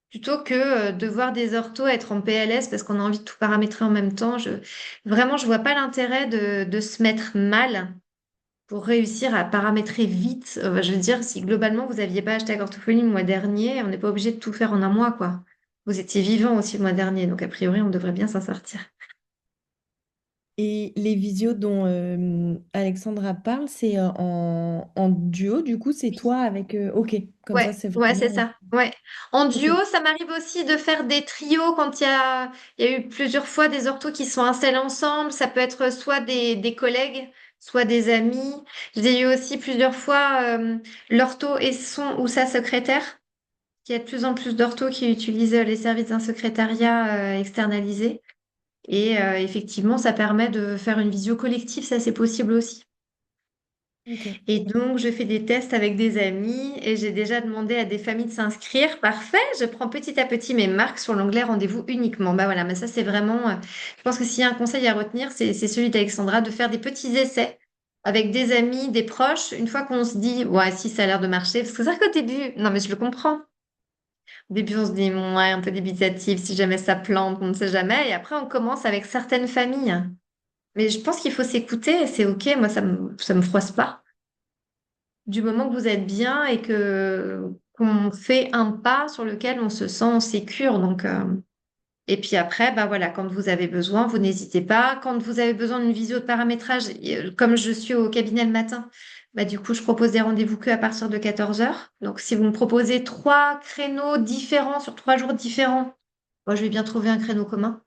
plutôt que de voir des orthos être en PLS parce qu'on a envie de tout paramétrer en même temps. Vraiment, je vois pas l'intérêt de se mettre mal pour réussir à paramétrer vite. Je veux dire, si globalement vous n'aviez pas acheté Orthophonie le mois dernier, on n'est pas obligé de tout faire en un mois, quoi. Vous étiez vivant aussi le mois dernier, donc a priori, on devrait bien s'en sortir. Et les visios dont Alexandra parle, c'est en duo, du coup, c'est toi avec... ok, comme ça, Ouais, c'est ouais, c'est vraiment... ça. Ouais. En Ok, duo, ça m'arrive aussi de faire des trios quand il y a eu plusieurs fois des orthos qui sont installés ensemble. Ça peut être soit des collègues, soit des amis. J'ai eu aussi plusieurs fois l'ortho et son ou sa secrétaire. Il y a de plus en plus d'orthos qui utilisent les services d'un secrétariat externalisé. Et effectivement, ça permet de faire une visio collective, ça c'est possible aussi. ok. Et donc, je fais des tests avec des amis et j'ai déjà demandé à des familles de s'inscrire. Parfait, je prends petit à petit mes marques sur l'onglet rendez-vous uniquement. Bah voilà, mais ça c'est vraiment, je pense que s'il y a un conseil à retenir, c'est celui d'Alexandra de faire des petits essais avec des amis, des proches, une fois qu'on se dit, ouais, si ça a l'air de marcher, parce que c'est vrai qu'au début, non, mais je le comprends. Au début, on se dit, ouais, un peu débitatif, si jamais ça plante, on ne sait jamais. Et après, on commence avec certaines familles. Mais je pense qu'il faut s'écouter et c'est OK. Moi, ça me froisse pas. Du moment que vous êtes bien et que qu'on fait un pas sur lequel on se sent sécure. Donc, et puis après, bah voilà, quand vous avez besoin, vous n'hésitez pas. Quand vous avez besoin d'une visio de paramétrage, comme je suis au cabinet le matin, bah du coup, je propose des rendez-vous que à partir de 14 heures. Donc, si vous me proposez 3 créneaux différents sur 3 jours différents, moi, je vais bien trouver un créneau commun.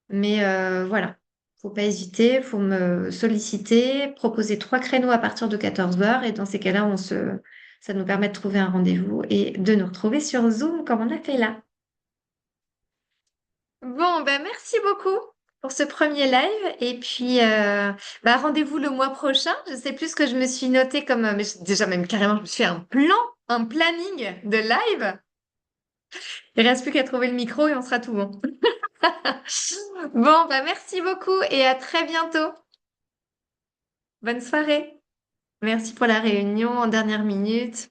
Mais voilà, faut pas hésiter, faut me solliciter, proposer 3 créneaux à partir de 14 heures et dans ces cas-là, ça nous permet de trouver un rendez-vous et de nous retrouver sur Zoom comme on a fait là. Bon, ben merci beaucoup pour ce premier live et puis bah, rendez-vous le mois prochain. Je sais plus ce que je me suis noté comme, mais déjà même carrément, je me suis fait un planning de live. Il reste plus qu'à trouver le micro et on sera tout bon. Bon, bah merci beaucoup et à très bientôt. Bonne soirée. Merci pour la réunion en dernière minute.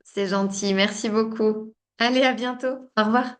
C'est gentil. Merci beaucoup. Allez, à bientôt. Au revoir.